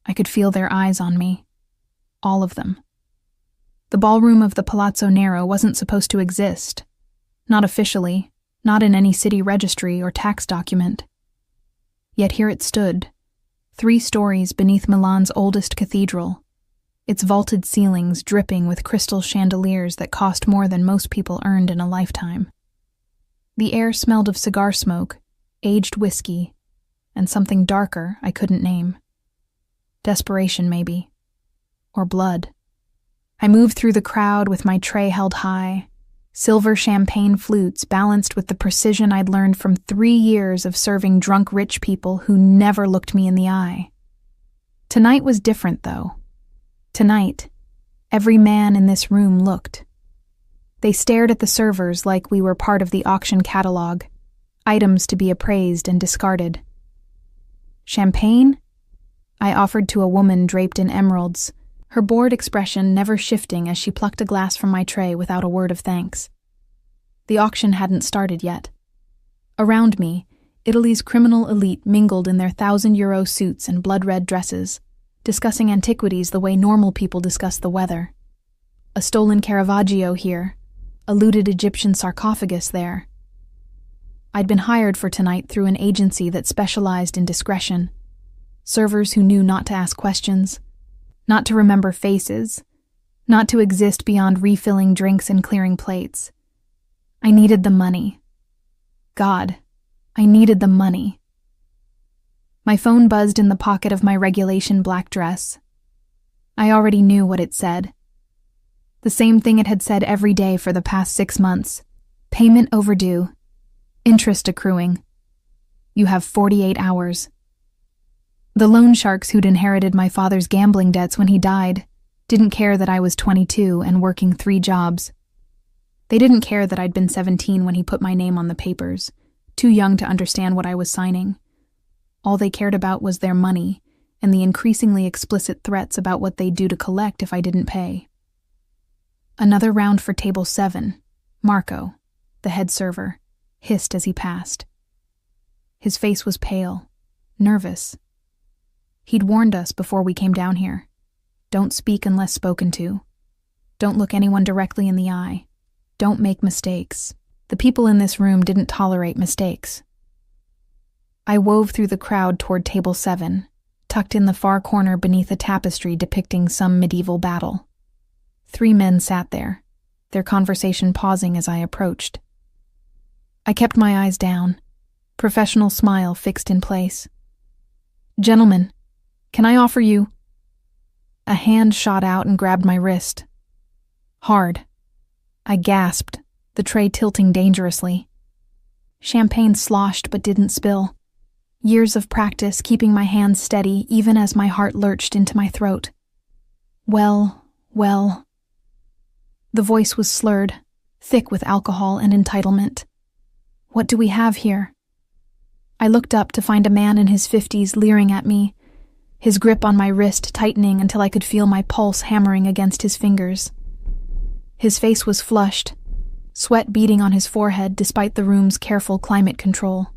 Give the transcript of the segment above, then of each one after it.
I could feel their eyes on me. All of them. The ballroom of the Palazzo Nero wasn't supposed to exist. Not officially, not in any city registry or tax document. Yet here it stood, 3 stories beneath Milan's oldest cathedral, its vaulted ceilings dripping with crystal chandeliers that cost more than most people earned in a lifetime. The air smelled of cigar smoke, aged whiskey, and something darker I couldn't name. Desperation, maybe. Or blood. I moved through the crowd with my tray held high, silver champagne flutes balanced with the precision I'd learned from 3 years of serving drunk rich people who never looked me in the eye. Tonight was different, though. Tonight, every man in this room looked. They stared at the servers like we were part of the auction catalog, items to be appraised and discarded. Champagne? I offered to a woman draped in emeralds, her bored expression never shifting as she plucked a glass from my tray without a word of thanks. The auction hadn't started yet. Around me, Italy's criminal elite mingled in their €1,000 suits and blood-red dresses, discussing antiquities the way normal people discuss the weather. A stolen Caravaggio here, a looted Egyptian sarcophagus there. I'd been hired for tonight through an agency that specialized in discretion. Servers who knew not to ask questions, not to remember faces, not to exist beyond refilling drinks and clearing plates. I needed the money. God, I needed the money. My phone buzzed in the pocket of my regulation black dress. I already knew what it said. The same thing it had said every day for the past 6 months. Payment overdue. Interest accruing. You have 48 hours. The loan sharks who'd inherited my father's gambling debts when he died didn't care that I was 22 and working 3 jobs. They didn't care that I'd been 17 when he put my name on the papers, too young to understand what I was signing. All they cared about was their money and the increasingly explicit threats about what they'd do to collect if I didn't pay. Another round for table 7, Marco, the head server, hissed as he passed. His face was pale, nervous. He'd warned us before we came down here. Don't speak unless spoken to. Don't look anyone directly in the eye. Don't make mistakes. The people in this room didn't tolerate mistakes. I wove through the crowd toward table 7, tucked in the far corner beneath a tapestry depicting some medieval battle. 3 men sat there, their conversation pausing as I approached. I kept my eyes down, professional smile fixed in place. "Gentlemen, can I offer you?" A hand shot out and grabbed my wrist. Hard. I gasped, the tray tilting dangerously. Champagne sloshed but didn't spill. Years of practice keeping my hands steady even as my heart lurched into my throat. Well. The voice was slurred, thick with alcohol and entitlement. What do we have here? I looked up to find a man in his 50s leering at me, his grip on my wrist tightening until I could feel my pulse hammering against his fingers. His face was flushed, sweat beading on his forehead despite the room's careful climate control.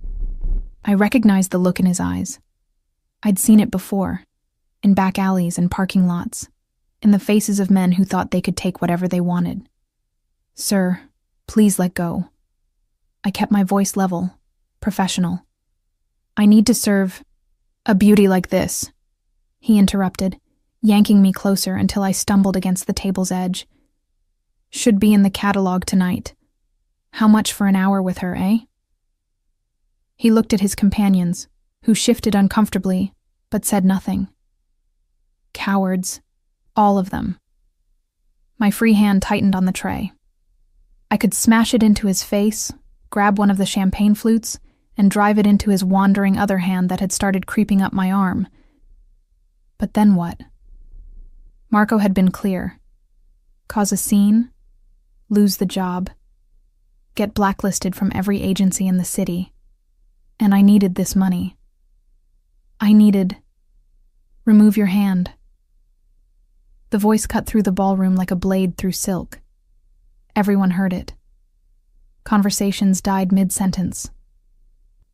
I recognized the look in his eyes. I'd seen it before, in back alleys and parking lots, in the faces of men who thought they could take whatever they wanted. "Sir, please let go." I kept my voice level, professional. "I need to serve a beauty like this," he interrupted, yanking me closer until I stumbled against the table's edge. "Should be in the catalog tonight. How much for an hour with her, eh?" He looked at his companions, who shifted uncomfortably, but said nothing. Cowards. All of them. My free hand tightened on the tray. I could smash it into his face, grab one of the champagne flutes, and drive it into his wandering other hand that had started creeping up my arm. But then what? Marco had been clear. Cause a scene, lose the job, get blacklisted from every agency in the city. And I needed this money. I needed... Remove your hand. The voice cut through the ballroom like a blade through silk. Everyone heard it. Conversations died mid-sentence.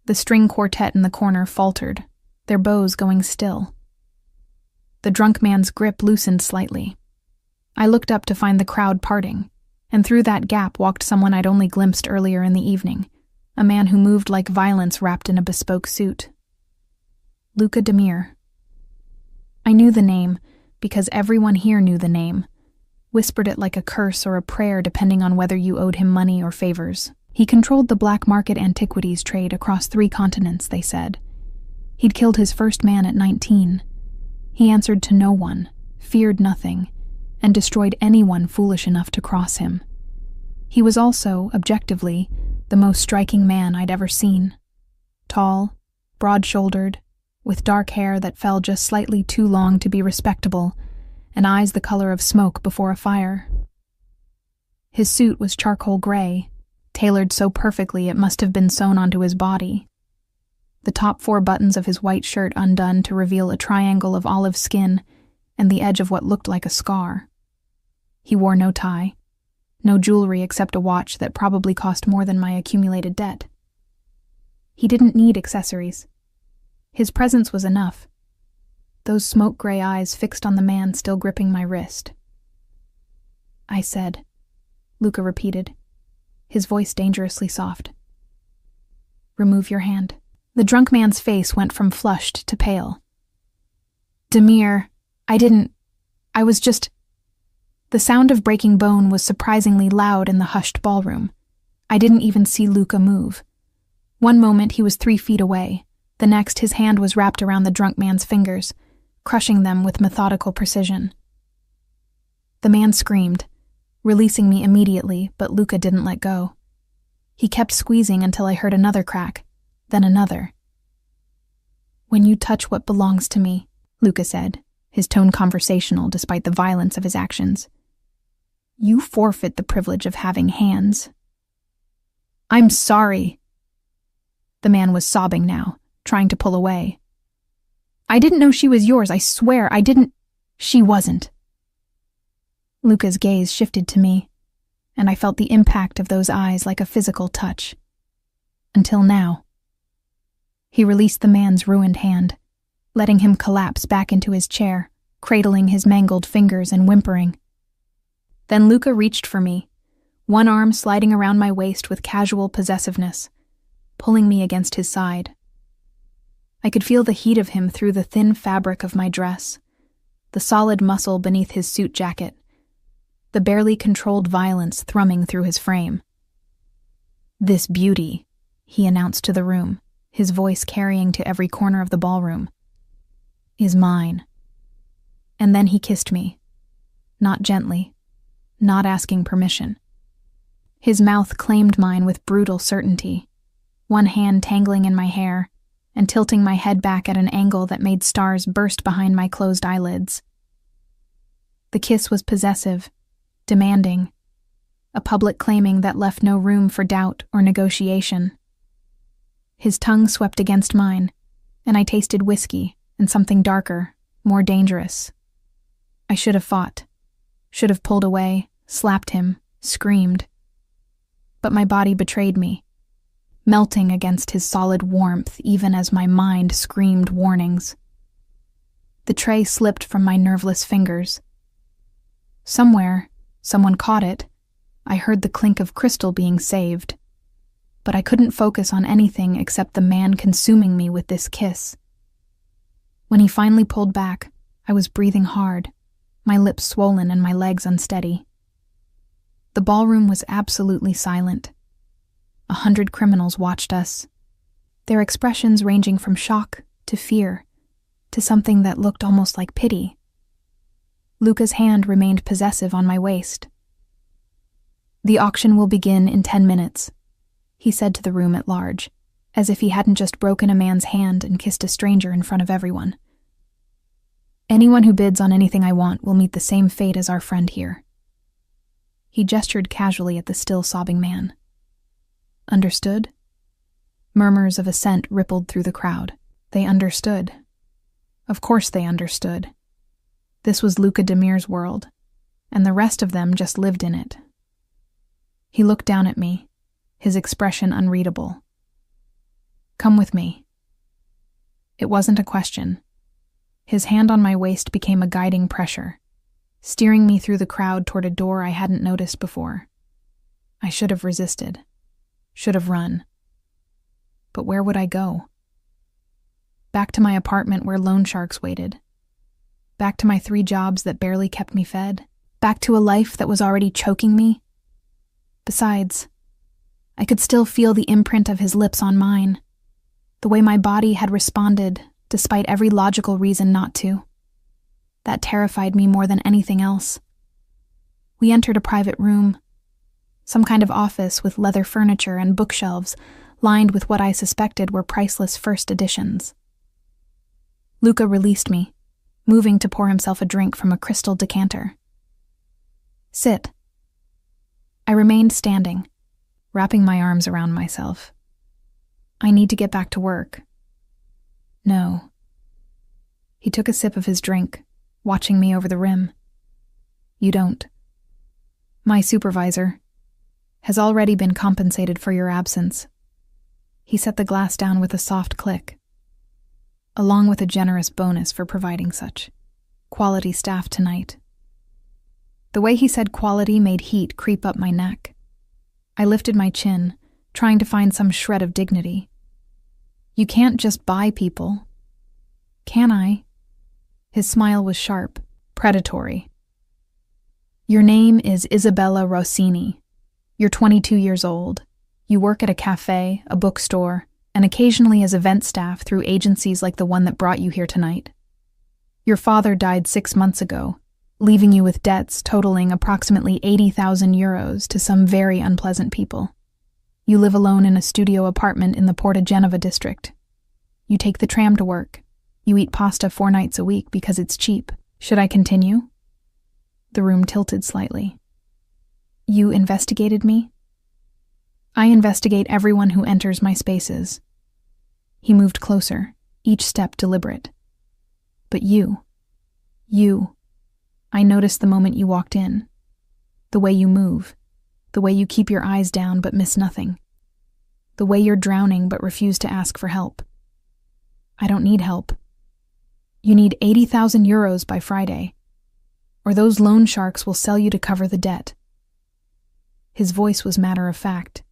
The string quartet in the corner faltered, their bows going still. the drunk man's grip loosened slightly. I looked up to find the crowd parting, and through that gap walked someone I'd only glimpsed earlier in the evening, a man who moved like violence wrapped in a bespoke suit. Luca Demir. I knew the name because everyone here knew the name, whispered it like a curse or a prayer depending on whether you owed him money or favors. He controlled the black market antiquities trade across 3 continents, they said. He'd killed his first man at 19. He answered to no one, feared nothing, and destroyed anyone foolish enough to cross him. He was also, objectively, the most striking man I'd ever seen. Tall, broad-shouldered, with dark hair that fell just slightly too long to be respectable, and eyes the color of smoke before a fire. His suit was charcoal gray, tailored so perfectly it must have been sewn onto his body. The top 4 buttons of his white shirt undone to reveal a triangle of olive skin and the edge of what looked like a scar. He wore no tie, no jewelry except a watch that probably cost more than my accumulated debt. He didn't need accessories. His presence was enough. Those smoke-gray eyes fixed on the man still gripping my wrist. I said, Luca repeated, his voice dangerously soft. Remove your hand. The drunk man's face went from flushed to pale. Demir, I was just... The sound of breaking bone was surprisingly loud in the hushed ballroom. I didn't even see Luca move. One moment he was 3 feet away. The next his hand was wrapped around the drunk man's fingers, crushing them with methodical precision. The man screamed, releasing me immediately, but Luca didn't let go. He kept squeezing until I heard another crack, then another. When you touch what belongs to me, Luca said, his tone conversational despite the violence of his actions, you forfeit the privilege of having hands. I'm sorry. The man was sobbing now, trying to pull away. I didn't know she was yours, I swear, I didn't... She wasn't. Luca's gaze shifted to me, and I felt the impact of those eyes like a physical touch. Until now. He released the man's ruined hand, letting him collapse back into his chair, cradling his mangled fingers and whimpering. Then Luca reached for me, one arm sliding around my waist with casual possessiveness, pulling me against his side. I could feel the heat of him through the thin fabric of my dress, the solid muscle beneath his suit jacket, the barely controlled violence thrumming through his frame. This beauty, he announced to the room, his voice carrying to every corner of the ballroom, is mine. And then he kissed me, not gently, not asking permission. His mouth claimed mine with brutal certainty, one hand tangling in my hair and tilting my head back at an angle that made stars burst behind my closed eyelids. The kiss was possessive, demanding, a public claiming that left no room for doubt or negotiation. His tongue swept against mine, and I tasted whiskey and something darker, more dangerous. I should have fought, should have pulled away, slapped him, screamed. But my body betrayed me, melting against his solid warmth even as my mind screamed warnings. The tray slipped from my nerveless fingers. Somewhere, someone caught it. I heard the clink of crystal being saved. But I couldn't focus on anything except the man consuming me with this kiss. When he finally pulled back, I was breathing hard, my lips swollen and my legs unsteady. The ballroom was absolutely silent. 100 criminals watched us, their expressions ranging from shock to fear to something that looked almost like pity. Luca's hand remained possessive on my waist. The auction will begin in 10 minutes, he said to the room at large, as if he hadn't just broken a man's hand and kissed a stranger in front of everyone. Anyone who bids on anything I want will meet the same fate as our friend here. He gestured casually at the still sobbing man. Understood? Murmurs of assent rippled through the crowd. They understood. Of course they understood. This was Luca Demir's world, and the rest of them just lived in it. He looked down at me, his expression unreadable. Come with me. It wasn't a question. His hand on my waist became a guiding pressure, steering me through the crowd toward a door I hadn't noticed before. I should have resisted, should have run. But where would I go? Back to my apartment where loan sharks waited. Back to my 3 jobs that barely kept me fed. Back to a life that was already choking me. Besides, I could still feel the imprint of his lips on mine, the way my body had responded despite every logical reason not to. That terrified me more than anything else. We entered a private room, some kind of office with leather furniture and bookshelves lined with what I suspected were priceless first editions. Luca released me, moving to pour himself a drink from a crystal decanter. Sit. I remained standing, wrapping my arms around myself. I need to get back to work. No. He took a sip of his drink, watching me over the rim. You don't. My supervisor has already been compensated for your absence. He set the glass down with a soft click, along with a generous bonus for providing such quality staff tonight. The way he said quality made heat creep up my neck. I lifted my chin, trying to find some shred of dignity. You can't just buy people. Can I? His smile was sharp, predatory. Your name is Isabella Rossini. You're 22 years old. You work at a cafe, a bookstore, and occasionally as event staff through agencies like the one that brought you here tonight. Your father died 6 months ago, leaving you with debts totaling approximately 80,000 euros to some very unpleasant people. You live alone in a studio apartment in the Porta Genova district. You take the tram to work. You eat pasta 4 nights a week because it's cheap. Should I continue? The room tilted slightly. You investigated me? I investigate everyone who enters my spaces. He moved closer, each step deliberate. But you. I noticed the moment you walked in. The way you move. The way you keep your eyes down but miss nothing. The way you're drowning but refuse to ask for help. I don't need help. You need 80,000 euros by Friday, or those loan sharks will sell you to cover the debt. His voice was matter-of-fact,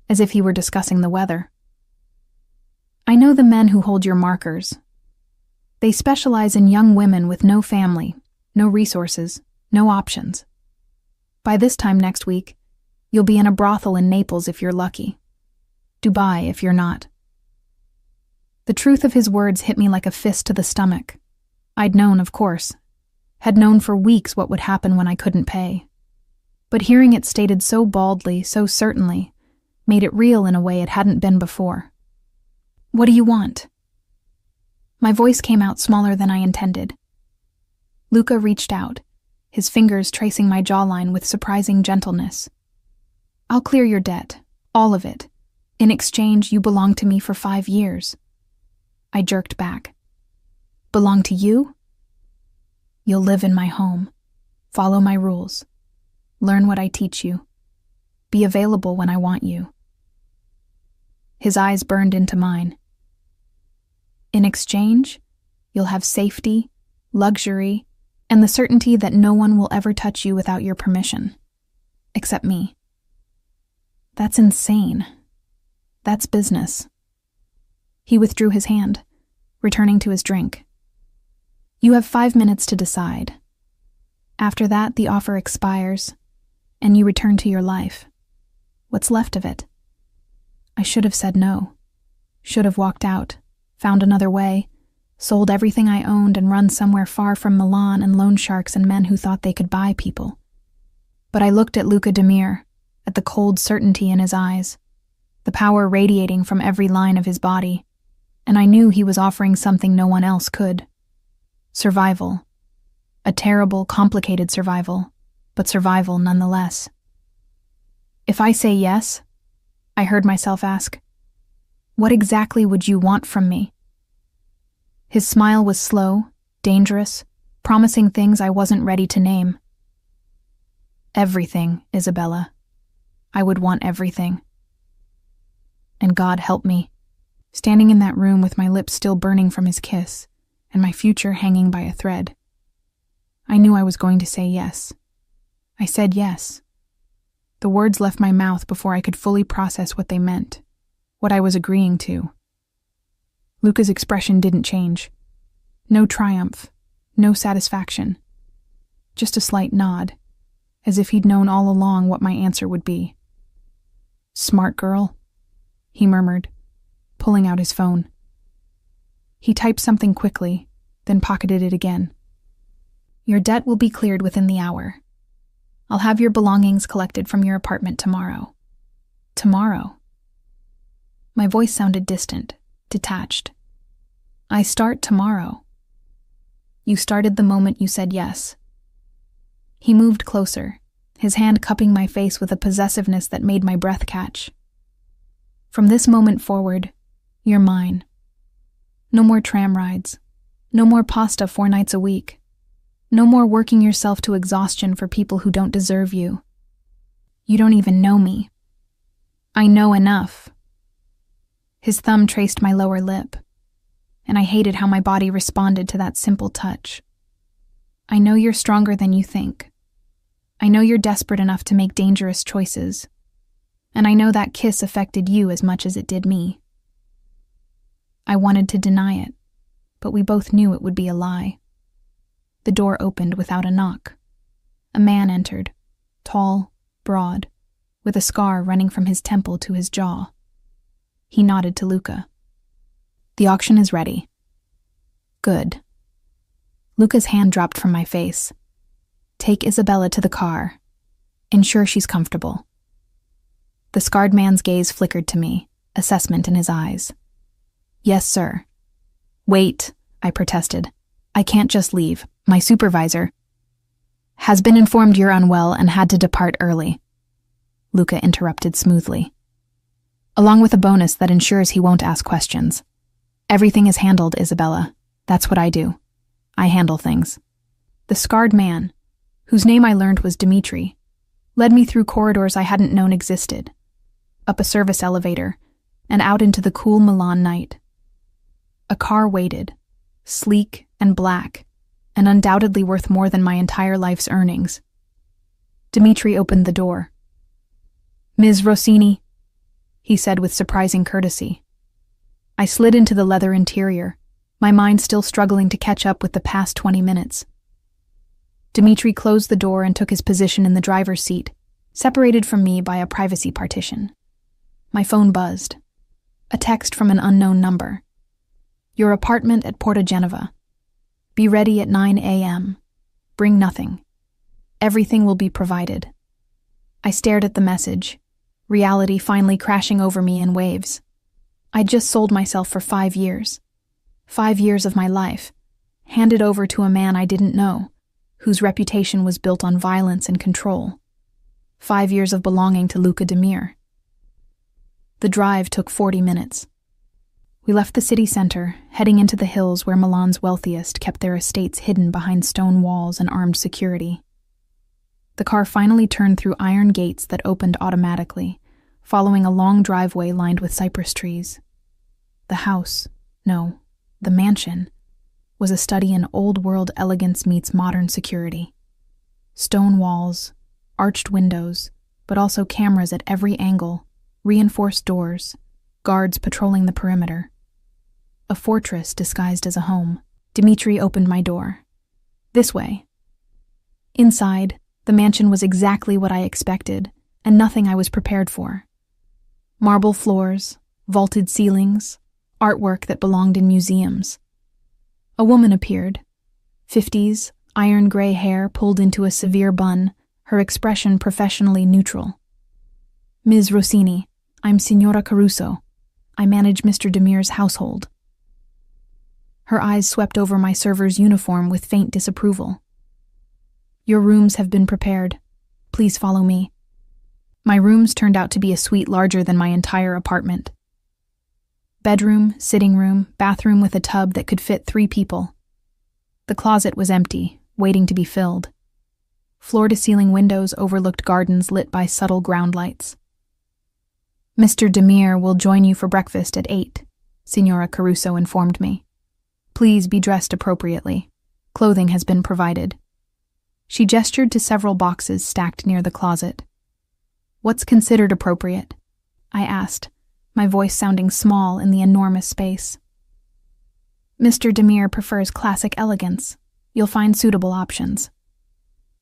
as if he were discussing the weather. I know the men who hold your markers. They specialize in young women with no family, no resources, no options. By this time next week, you'll be in a brothel in Naples if you're lucky. Dubai if you're not. The truth of his words hit me like a fist to the stomach. I'd known, of course. Had known for weeks what would happen when I couldn't pay. But hearing it stated so baldly, so certainly, made it real in a way it hadn't been before. What do you want? My voice came out smaller than I intended. Luca reached out, his fingers tracing my jawline with surprising gentleness. I'll clear your debt, all of it. In exchange, you belong to me for 5 years. I jerked back. Belong to you? You'll live in my home, follow my rules, learn what I teach you, be available when I want you. His eyes burned into mine. In exchange, you'll have safety, luxury, and the certainty that no one will ever touch you without your permission. Except me. That's insane. That's business. He withdrew his hand, returning to his drink. You have 5 minutes to decide. After that, the offer expires, and you return to your life. What's left of it? I should have said no. Should have walked out, found another way, sold everything I owned and run somewhere far from Milan and loan sharks and men who thought they could buy people. But I looked at Luca Demir, at the cold certainty in his eyes, the power radiating from every line of his body, and I knew he was offering something no one else could. Survival. A terrible, complicated survival, but survival nonetheless. If I say yes, I heard myself ask, what exactly would you want from me? His smile was slow, dangerous, promising things I wasn't ready to name. Everything, Isabella. I would want everything. And God help me. Standing in that room with my lips still burning from his kiss, and my future hanging by a thread. I knew I was going to say yes. I said yes. The words left my mouth before I could fully process what they meant, what I was agreeing to. Luca's expression didn't change. No triumph, no satisfaction. Just a slight nod, as if he'd known all along what my answer would be. "Smart girl," he murmured, pulling out his phone. He typed something quickly, then pocketed it again. "Your debt will be cleared within the hour. I'll have your belongings collected from your apartment tomorrow." Tomorrow? My voice sounded distant, detached. "I start tomorrow." "You started the moment you said yes." He moved closer, his hand cupping my face with a possessiveness that made my breath catch. "From this moment forward, you're mine. No more tram rides. No more pasta 4 nights a week. No more working yourself to exhaustion for people who don't deserve you. You don't even know me." "I know enough." His thumb traced my lower lip, and I hated how my body responded to that simple touch. "I know you're stronger than you think. I know you're desperate enough to make dangerous choices. And I know that kiss affected you as much as it did me." I wanted to deny it, but we both knew it would be a lie. The door opened without a knock. A man entered, tall, broad, with a scar running from his temple to his jaw. He nodded to Luca. "The auction is ready." "Good." Luca's hand dropped from my face. "Take Isabella to the car. Ensure she's comfortable." The scarred man's gaze flickered to me, assessment in his eyes. "Yes, sir." "Wait," I protested. "I can't just leave. My supervisor has been informed you're unwell and had to depart early," Luca interrupted smoothly. "Along with a bonus that ensures he won't ask questions. Everything is handled, Isabella. That's what I do. I handle things." The scarred man, whose name I learned was Dimitri, led me through corridors I hadn't known existed, up a service elevator, and out into the cool Milan night. A car waited, sleek and black, and undoubtedly worth more than my entire life's earnings. Dimitri opened the door. "Ms. Rossini," he said with surprising courtesy. I slid into the leather interior, my mind still struggling to catch up with the past 20 minutes. Dimitri closed the door and took his position in the driver's seat, separated from me by a privacy partition. My phone buzzed. A text from an unknown number. "Your apartment at Porta Genova. Be ready at 9 a.m. Bring nothing. Everything will be provided." I stared at the message, reality finally crashing over me in waves. I'd just sold myself for 5 years. 5 years of my life, handed over to a man I didn't know, whose reputation was built on violence and control. 5 years of belonging to Luca Demir. The drive took 40 minutes. We left the city center, heading into the hills where Milan's wealthiest kept their estates hidden behind stone walls and armed security. The car finally turned through iron gates that opened automatically, following a long driveway lined with cypress trees. The house, no, the mansion, was a study in old-world elegance meets modern security. Stone walls, arched windows, but also cameras at every angle, reinforced doors, guards patrolling the perimeter. A fortress disguised as a home. Dimitri opened my door. "This way." Inside, the mansion was exactly what I expected, and nothing I was prepared for. Marble floors, vaulted ceilings, artwork that belonged in museums. A woman appeared. 50s, iron gray hair pulled into a severe bun, her expression professionally neutral. "Ms. Rossini, I'm Signora Caruso. I manage Mr. Demir's household." Her eyes swept over my server's uniform with faint disapproval. "Your rooms have been prepared. Please follow me." My rooms turned out to be a suite larger than my entire apartment. Bedroom, sitting room, bathroom with a tub that could fit 3 people. The closet was empty, waiting to be filled. Floor-to-ceiling windows overlooked gardens lit by subtle ground lights. "Mr. Demir will join you for breakfast at 8, Signora Caruso informed me. Please be dressed appropriately. Clothing has been provided. She gestured to several boxes stacked near the closet. What's considered appropriate? I asked, my voice sounding small in the enormous space. Mr. Demir prefers classic elegance. You'll find suitable options.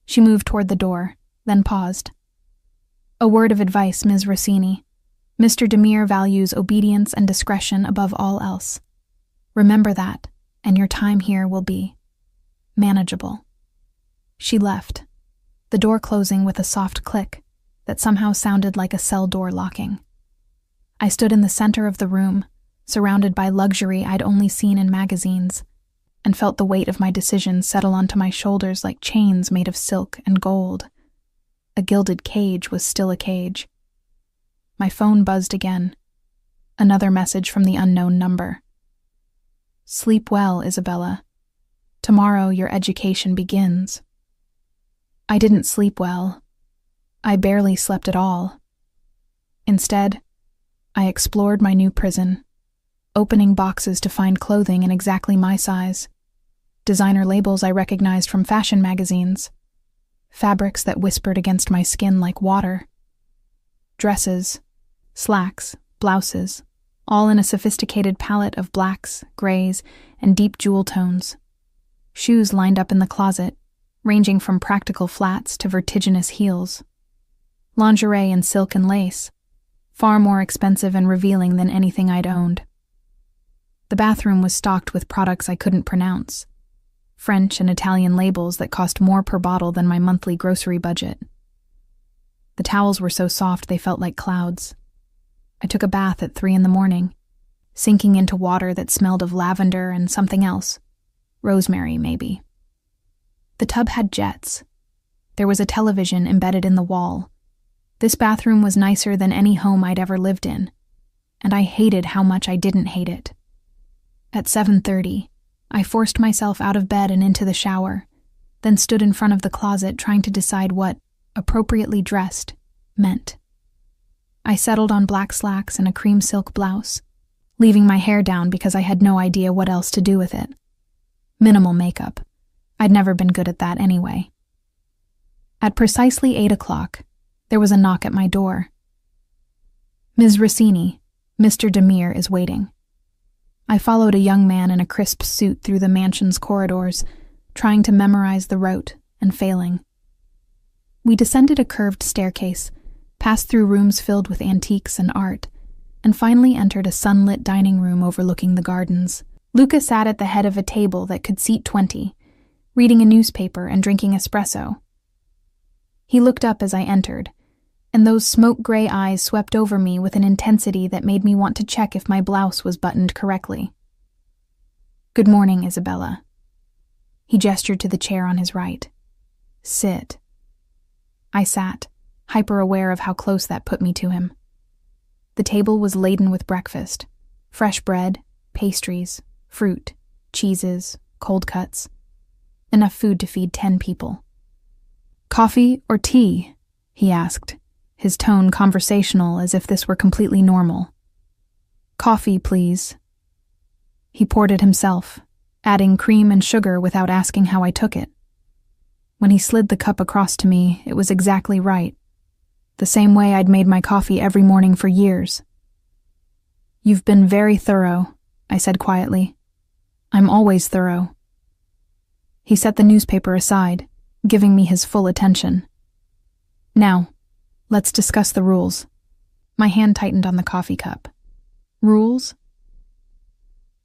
She moved toward the door, then paused. A word of advice, Ms. Rossini. Mr. Demir values obedience and discretion above all else. Remember that, and your time here will be manageable. She left, the door closing with a soft click that somehow sounded like a cell door locking. I stood in the center of the room, surrounded by luxury I'd only seen in magazines, and felt the weight of my decision settle onto my shoulders like chains made of silk and gold. A gilded cage was still a cage. My phone buzzed again. Another message from the unknown number. Sleep well, Isabella. Tomorrow your education begins. I didn't sleep well. I barely slept at all. Instead, I explored my new prison, opening boxes to find clothing in exactly my size, designer labels I recognized from fashion magazines, fabrics that whispered against my skin like water, dresses, slacks, blouses, all in a sophisticated palette of blacks, grays, and deep jewel tones. Shoes lined up in the closet, ranging from practical flats to vertiginous heels. Lingerie in silk and lace, far more expensive and revealing than anything I'd owned. The bathroom was stocked with products I couldn't pronounce, French and Italian labels that cost more per bottle than my monthly grocery budget. The towels were so soft they felt like clouds. I took a bath at 3 a.m, sinking into water that smelled of lavender and something else. Rosemary, maybe. The tub had jets. There was a television embedded in the wall. This bathroom was nicer than any home I'd ever lived in, and I hated how much I didn't hate it. At 7:30, I forced myself out of bed and into the shower, then stood in front of the closet trying to decide what appropriately dressed meant. I settled on black slacks and a cream silk blouse, leaving my hair down because I had no idea what else to do with it. Minimal makeup. I'd never been good at that anyway. At precisely 8 o'clock, there was a knock at my door. Ms. Rossini, Mr. Demir is waiting. I followed a young man in a crisp suit through the mansion's corridors, trying to memorize the route and failing. We descended a curved staircase, passed through rooms filled with antiques and art, and finally entered a sunlit dining room overlooking the gardens. Luca sat at the head of a table that could seat 20, reading a newspaper and drinking espresso. He looked up as I entered, and those smoke-gray eyes swept over me with an intensity that made me want to check if my blouse was buttoned correctly. Good morning, Isabella. He gestured to the chair on his right. Sit. I sat, hyper-aware of how close that put me to him. The table was laden with breakfast, fresh bread, pastries, fruit, cheeses, cold cuts. Enough food to feed 10 people. Coffee or tea? He asked, his tone conversational as if this were completely normal. Coffee, please. He poured it himself, adding cream and sugar without asking how I took it. When he slid the cup across to me, it was exactly right. The same way I'd made my coffee every morning for years. You've been very thorough, I said quietly. I'm always thorough. He set the newspaper aside, giving me his full attention. Now, let's discuss the rules. My hand tightened on the coffee cup. Rules?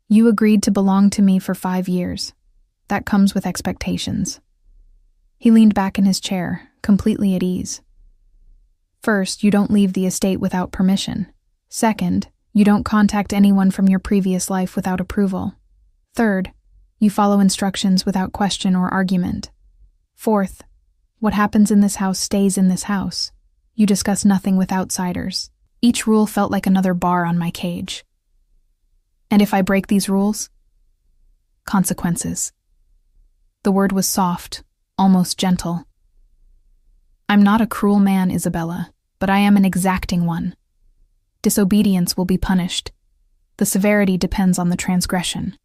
You agreed to belong to me for 5 years. That comes with expectations. He leaned back in his chair, completely at ease. First, you don't leave the estate without permission. Second, you don't contact anyone from your previous life without approval. Third, you follow instructions without question or argument. Fourth, what happens in this house stays in this house. You discuss nothing with outsiders. Each rule felt like another bar on my cage. And if I break these rules? Consequences. The word was soft, almost gentle. I'm not a cruel man, Isabella, but I am an exacting one. Disobedience will be punished. The severity depends on the transgression.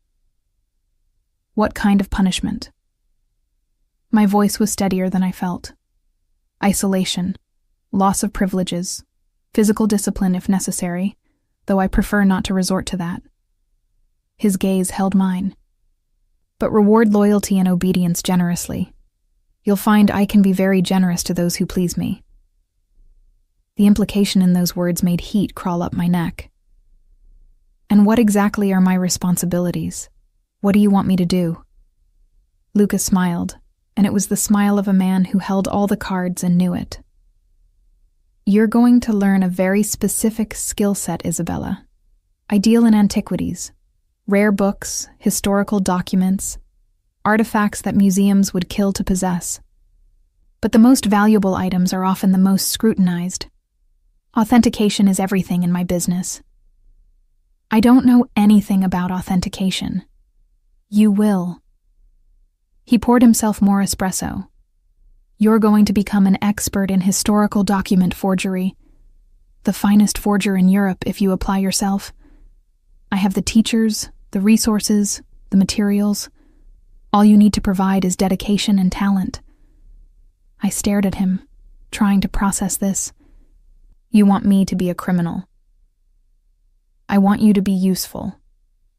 What kind of punishment? My voice was steadier than I felt. Isolation, loss of privileges, physical discipline if necessary, though I prefer not to resort to that. His gaze held mine. But reward loyalty and obedience generously. You'll find I can be very generous to those who please me. The implication in those words made heat crawl up my neck. And what exactly are my responsibilities? What do you want me to do? Lucas smiled, and it was the smile of a man who held all the cards and knew it. You're going to learn a very specific skill set, Isabella. Ideal in antiquities, rare books, historical documents, artifacts that museums would kill to possess. But the most valuable items are often the most scrutinized. Authentication is everything in my business. I don't know anything about authentication. You will. He poured himself more espresso. You're going to become an expert in historical document forgery. The finest forger in Europe if you apply yourself. I have the teachers, the resources, the materials. All you need to provide is dedication and talent. I stared at him, trying to process this. You want me to be a criminal. I want you to be useful,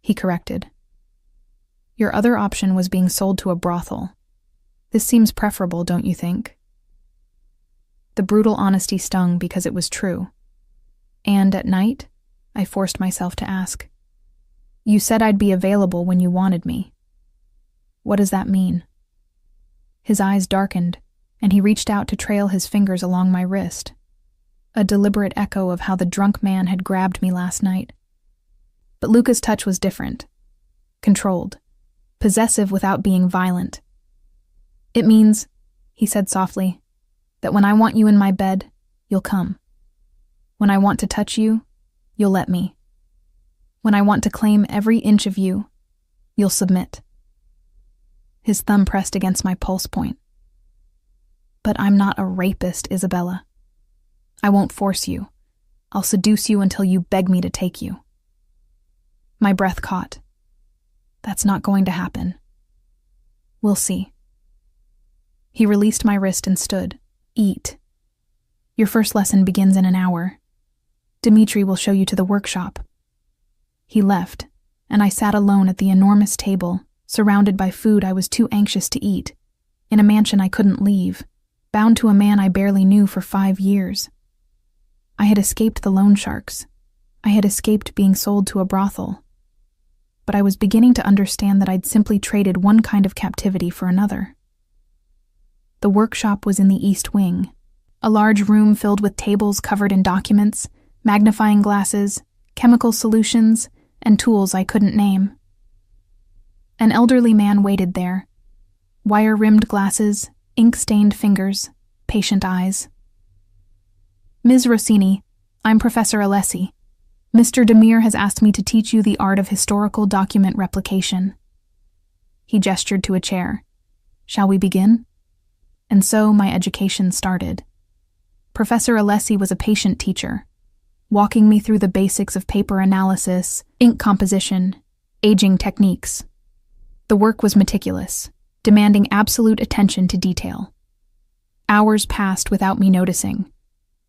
he corrected. Your other option was being sold to a brothel. This seems preferable, don't you think? The brutal honesty stung because it was true. And at night, I forced myself to ask. You said I'd be available when you wanted me. What does that mean? His eyes darkened, and he reached out to trail his fingers along my wrist. A deliberate echo of how the drunk man had grabbed me last night. But Luca's touch was different. Controlled. Possessive without being violent. It means, he said softly, that when I want you in my bed, you'll come. When I want to touch you, you'll let me. When I want to claim every inch of you, you'll submit. His thumb pressed against my pulse point. But I'm not a rapist, Isabella. I won't force you. I'll seduce you until you beg me to take you. My breath caught. That's not going to happen. We'll see. He released my wrist and stood. Eat. Your first lesson begins in an hour. Dmitri will show you to the workshop. He left, and I sat alone at the enormous table, surrounded by food I was too anxious to eat, in a mansion I couldn't leave, bound to a man I barely knew for 5 years. I had escaped the loan sharks. I had escaped being sold to a brothel. But I was beginning to understand that I'd simply traded one kind of captivity for another. The workshop was in the East Wing, a large room filled with tables covered in documents, magnifying glasses, chemical solutions, and tools I couldn't name. An elderly man waited there. Wire-rimmed glasses, ink-stained fingers, patient eyes. Ms. Rossini, I'm Professor Alessi. Mr. Demir has asked me to teach you the art of historical document replication. He gestured to a chair. Shall we begin? And so my education started. Professor Alessi was a patient teacher, walking me through the basics of paper analysis, ink composition, aging techniques. The work was meticulous, demanding absolute attention to detail. Hours passed without me noticing,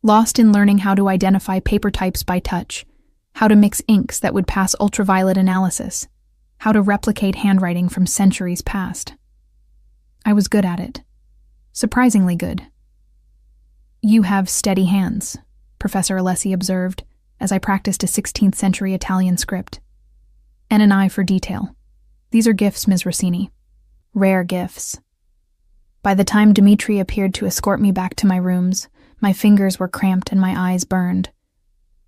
lost in learning how to identify paper types by touch, how to mix inks that would pass ultraviolet analysis, how to replicate handwriting from centuries past. I was good at it. Surprisingly good. You have steady hands, Professor Alessi observed, as I practiced a 16th century Italian script. And an eye for detail. These are gifts, Ms. Rossini. Rare gifts. By the time Dmitri appeared to escort me back to my rooms, my fingers were cramped and my eyes burned.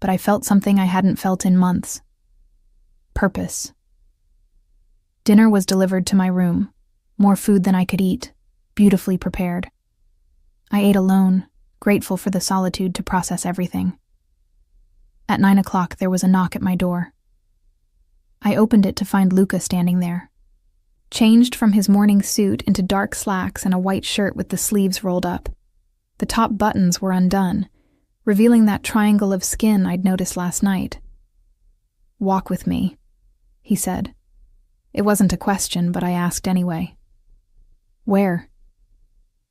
But I felt something I hadn't felt in months. Purpose. Dinner was delivered to my room, more food than I could eat, beautifully prepared. I ate alone, grateful for the solitude to process everything. At 9 o'clock, there was a knock at my door. I opened it to find Luca standing there. Changed from his morning suit into dark slacks and a white shirt with the sleeves rolled up. The top buttons were undone, revealing that triangle of skin I'd noticed last night. Walk with me, he said. It wasn't a question, but I asked anyway. Where?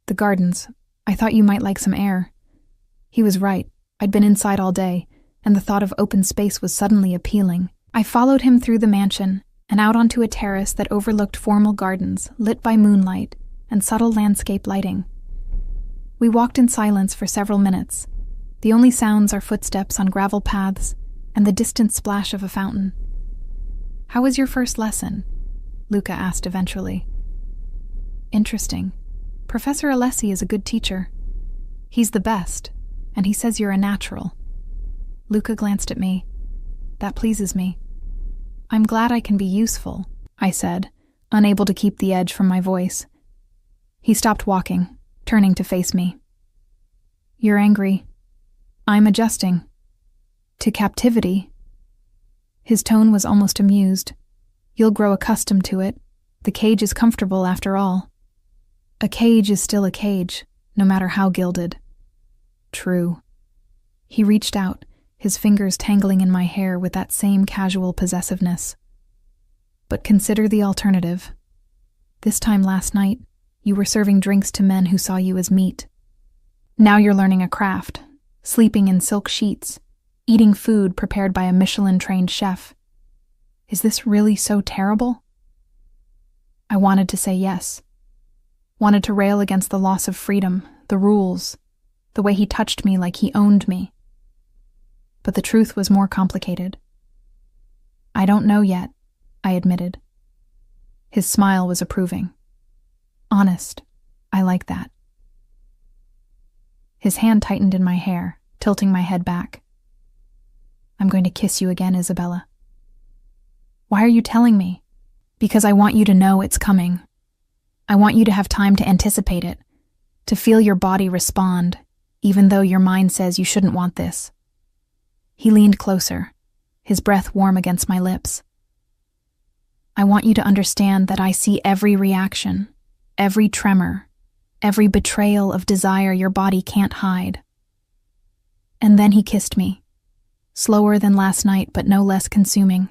The gardens. I thought you might like some air. He was right. I'd been inside all day, and the thought of open space was suddenly appealing. I followed him through the mansion and out onto a terrace that overlooked formal gardens lit by moonlight and subtle landscape lighting. We walked in silence for several minutes. The only sounds are footsteps on gravel paths and the distant splash of a fountain. How was your first lesson? Luca asked eventually. Interesting. Professor Alessi is a good teacher. He's the best, and he says you're a natural. Luca glanced at me. That pleases me. I'm glad I can be useful, I said, unable to keep the edge from my voice. He stopped walking, turning to face me. You're angry. I'm adjusting. To captivity. His tone was almost amused. You'll grow accustomed to it. The cage is comfortable after all. A cage is still a cage, no matter how gilded. True. He reached out, his fingers tangling in my hair with that same casual possessiveness. But consider the alternative. This time last night, you were serving drinks to men who saw you as meat. Now you're learning a craft, sleeping in silk sheets, eating food prepared by a Michelin-trained chef. Is this really so terrible? I wanted to say yes. Wanted to rail against the loss of freedom, the rules, the way he touched me like he owned me. But the truth was more complicated. I don't know yet, I admitted. His smile was approving. Honest, I like that. His hand tightened in my hair, tilting my head back. I'm going to kiss you again, Isabella. Why are you telling me? Because I want you to know it's coming. I want you to have time to anticipate it, to feel your body respond, even though your mind says you shouldn't want this. He leaned closer, his breath warm against my lips. I want you to understand that I see every reaction, every tremor, every betrayal of desire your body can't hide. And then he kissed me, slower than last night but no less consuming.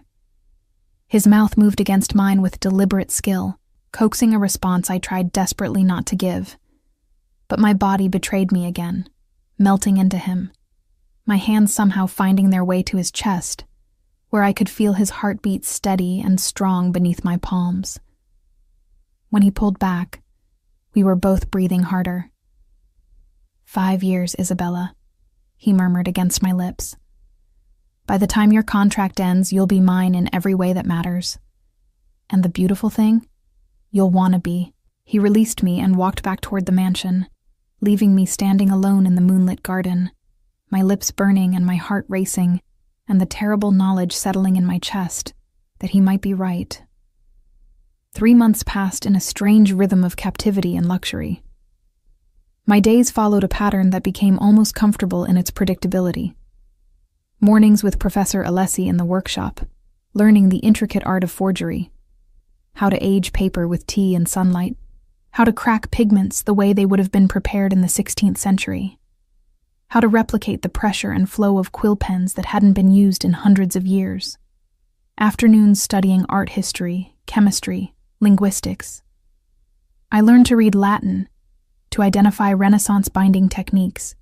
His mouth moved against mine with deliberate skill, coaxing a response I tried desperately not to give. But my body betrayed me again, melting into him, my hands somehow finding their way to his chest, where I could feel his heartbeat steady and strong beneath my palms. When he pulled back, we were both breathing harder. 5 years, Isabella, he murmured against my lips. By the time your contract ends, you'll be mine in every way that matters. And the beautiful thing? You'll want to be. He released me and walked back toward the mansion, leaving me standing alone in the moonlit garden, my lips burning and my heart racing, and the terrible knowledge settling in my chest that he might be right. 3 months passed in a strange rhythm of captivity and luxury. My days followed a pattern that became almost comfortable in its predictability. Mornings with Professor Alessi in the workshop, learning the intricate art of forgery, how to age paper with tea and sunlight, how to crack pigments the way they would have been prepared in the 16th century, how to replicate the pressure and flow of quill pens that hadn't been used in hundreds of years. Afternoons studying art history, chemistry, linguistics. I learned to read Latin, to identify Renaissance binding techniques,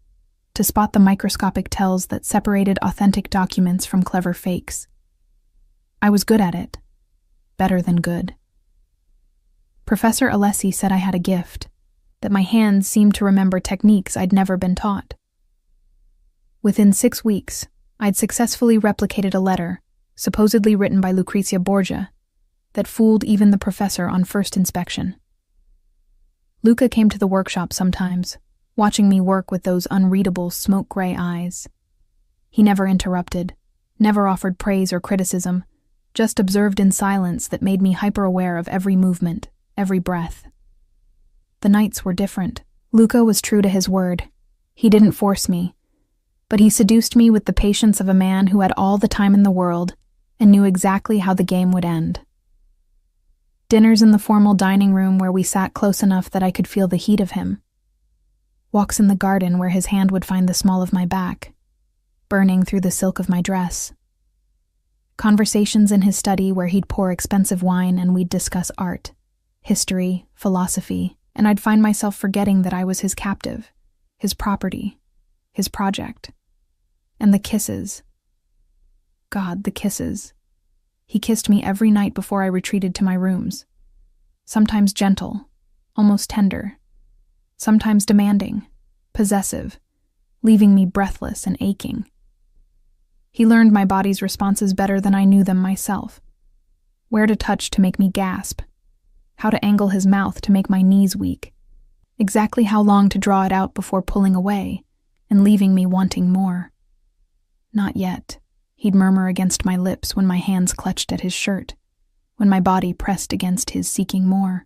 to spot the microscopic tells that separated authentic documents from clever fakes. I was good at it. Better than good. Professor Alessi said I had a gift, that my hands seemed to remember techniques I'd never been taught. Within 6 weeks, I'd successfully replicated a letter, supposedly written by Lucrezia Borgia, that fooled even the professor on first inspection. Luca came to the workshop sometimes, watching me work with those unreadable smoke-gray eyes. He never interrupted, never offered praise or criticism, just observed in silence that made me hyper-aware of every movement, every breath. The nights were different. Luca was true to his word. He didn't force me, but he seduced me with the patience of a man who had all the time in the world and knew exactly how the game would end. Dinners in the formal dining room where we sat close enough that I could feel the heat of him. Walks in the garden where his hand would find the small of my back, burning through the silk of my dress. Conversations in his study where he'd pour expensive wine and we'd discuss art, history, philosophy, and I'd find myself forgetting that I was his captive, his property, his project. And the kisses. God, the kisses. He kissed me every night before I retreated to my rooms. Sometimes gentle, almost tender. Sometimes demanding, possessive, leaving me breathless and aching. He learned my body's responses better than I knew them myself. Where to touch to make me gasp. How to angle his mouth to make my knees weak. Exactly how long to draw it out before pulling away and leaving me wanting more. Not yet, he'd murmur against my lips when my hands clutched at his shirt, when my body pressed against his seeking more.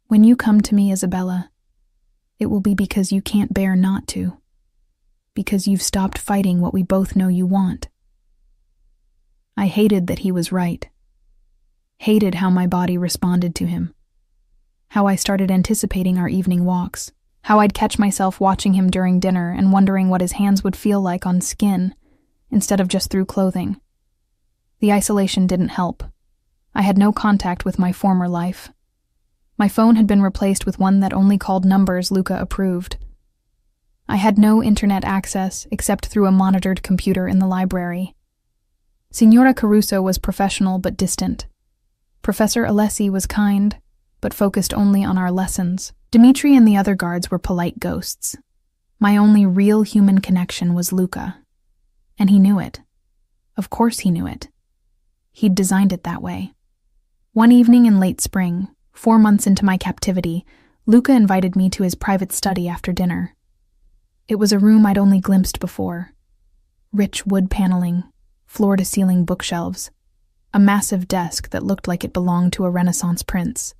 When you come to me, Isabella, it will be because you can't bear not to. Because you've stopped fighting what we both know you want. I hated that he was right. Hated how my body responded to him. How I started anticipating our evening walks. How I'd catch myself watching him during dinner and wondering what his hands would feel like on skin, instead of just through clothing. The isolation didn't help. I had no contact with my former life. My phone had been replaced with one that only called numbers Luca approved. I had no internet access except through a monitored computer in the library. Signora Caruso was professional but distant. Professor Alessi was kind, but focused only on our lessons. Dimitri and the other guards were polite ghosts. My only real human connection was Luca. And he knew it. Of course he knew it. He'd designed it that way. One evening in late spring, 4 months into my captivity, Luca invited me to his private study after dinner. It was a room I'd only glimpsed before. Rich wood paneling, floor-to-ceiling bookshelves, a massive desk that looked like it belonged to a Renaissance prince.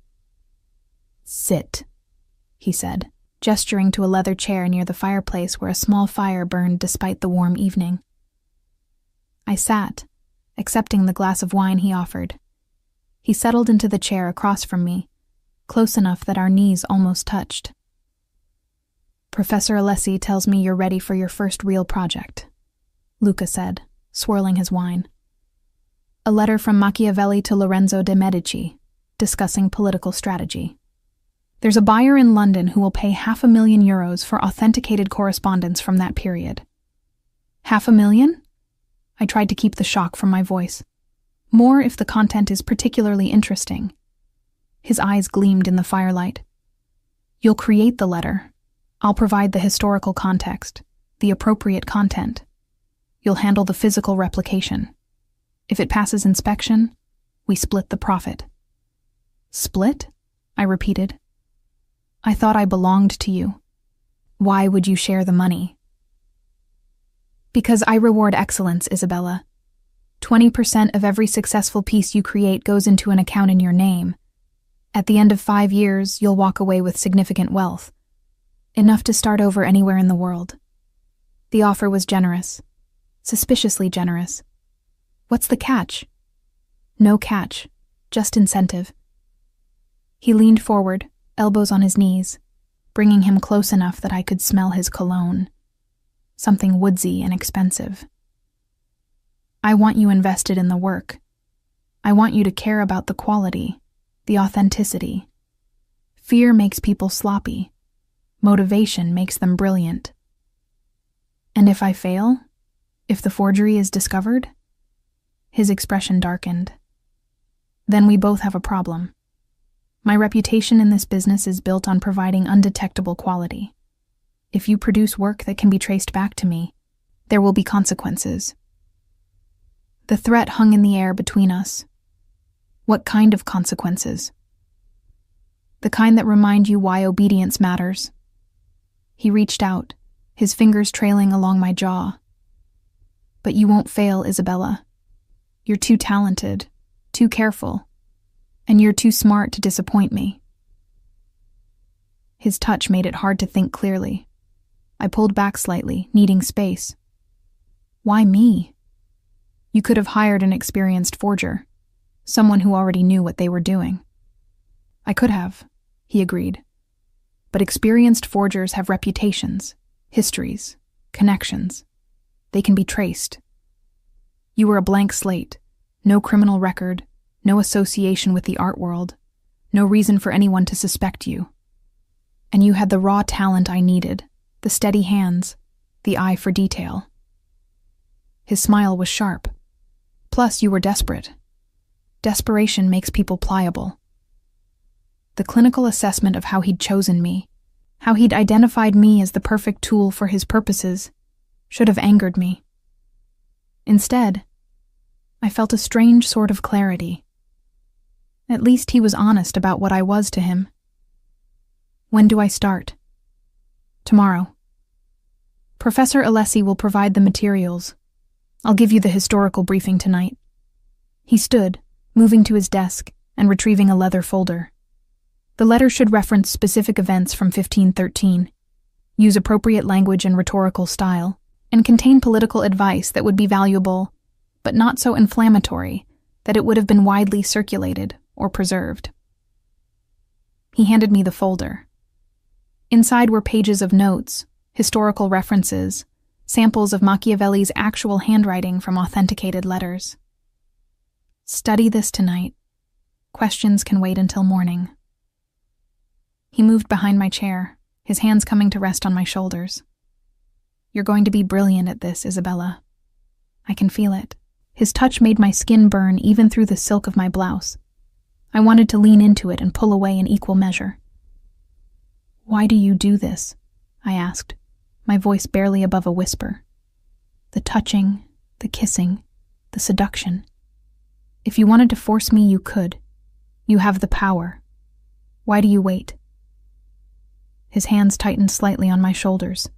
"Sit," he said, gesturing to a leather chair near the fireplace where a small fire burned despite the warm evening. I sat, accepting the glass of wine he offered. He settled into the chair across from me, close enough that our knees almost touched. "Professor Alessi tells me you're ready for your first real project," Luca said, swirling his wine. "A letter from Machiavelli to Lorenzo de' Medici, discussing political strategy. There's a buyer in London who will pay €500,000 for authenticated correspondence from that period." "500,000?" I tried to keep the shock from my voice. "More if the content is particularly interesting." His eyes gleamed in the firelight. "You'll create the letter. I'll provide the historical context, the appropriate content. You'll handle the physical replication. If it passes inspection, we split the profit." "Split?" I repeated. "I thought I belonged to you. Why would you share the money?" "Because I reward excellence, Isabella. 20% of every successful piece you create goes into an account in your name. At the end of 5 years, you'll walk away with significant wealth. Enough to start over anywhere in the world." The offer was generous. Suspiciously generous. "What's the catch?" "No catch. Just incentive." He leaned forward, elbows on his knees, bringing him close enough that I could smell his cologne. Something woodsy and expensive. "I want you invested in the work. I want you to care about the quality, the authenticity. Fear makes people sloppy. Motivation makes them brilliant." "And if I fail? If the forgery is discovered?" His expression darkened. "Then we both have a problem. My reputation in this business is built on providing undetectable quality. If you produce work that can be traced back to me, there will be consequences." The threat hung in the air between us. "What kind of consequences?" "The kind that remind you why obedience matters." He reached out, his fingers trailing along my jaw. "But you won't fail, Isabella. You're too talented, too careful, and you're too smart to disappoint me." His touch made it hard to think clearly. I pulled back slightly, needing space. "Why me? You could have hired an experienced forger, someone who already knew what they were doing." "I could have," he agreed. "But experienced forgers have reputations, histories, connections. They can be traced. You were a blank slate, no criminal record, no association with the art world, no reason for anyone to suspect you. And you had the raw talent I needed, the steady hands, the eye for detail. His smile was sharp. Plus, you were desperate. Desperation makes people pliable. The clinical assessment of how he'd chosen me, how he'd identified me as the perfect tool for his purposes, should have angered me. Instead, I felt a strange sort of clarity. At least he was honest about what I was to him. When do I start? Tomorrow. Professor Alessi will provide the materials. I'll give you the historical briefing tonight. He stood, moving to his desk and retrieving a leather folder. The letter should reference specific events from 1513, use appropriate language and rhetorical style, and contain political advice that would be valuable, but not so inflammatory that it would have been widely circulated or preserved. He handed me the folder. Inside were pages of notes, historical references, samples of Machiavelli's actual handwriting from authenticated letters. Study this tonight. Questions can wait until morning. He moved behind my chair, his hands coming to rest on my shoulders. You're going to be brilliant at this, Isabella. I can feel it. His touch made my skin burn even through the silk of my blouse. I wanted to lean into it and pull away in equal measure. Why do you do this? I asked, my voice barely above a whisper. The touching, the kissing, the seduction. If you wanted to force me, you could. You have the power. Why do you wait? His hands tightened slightly on my shoulders.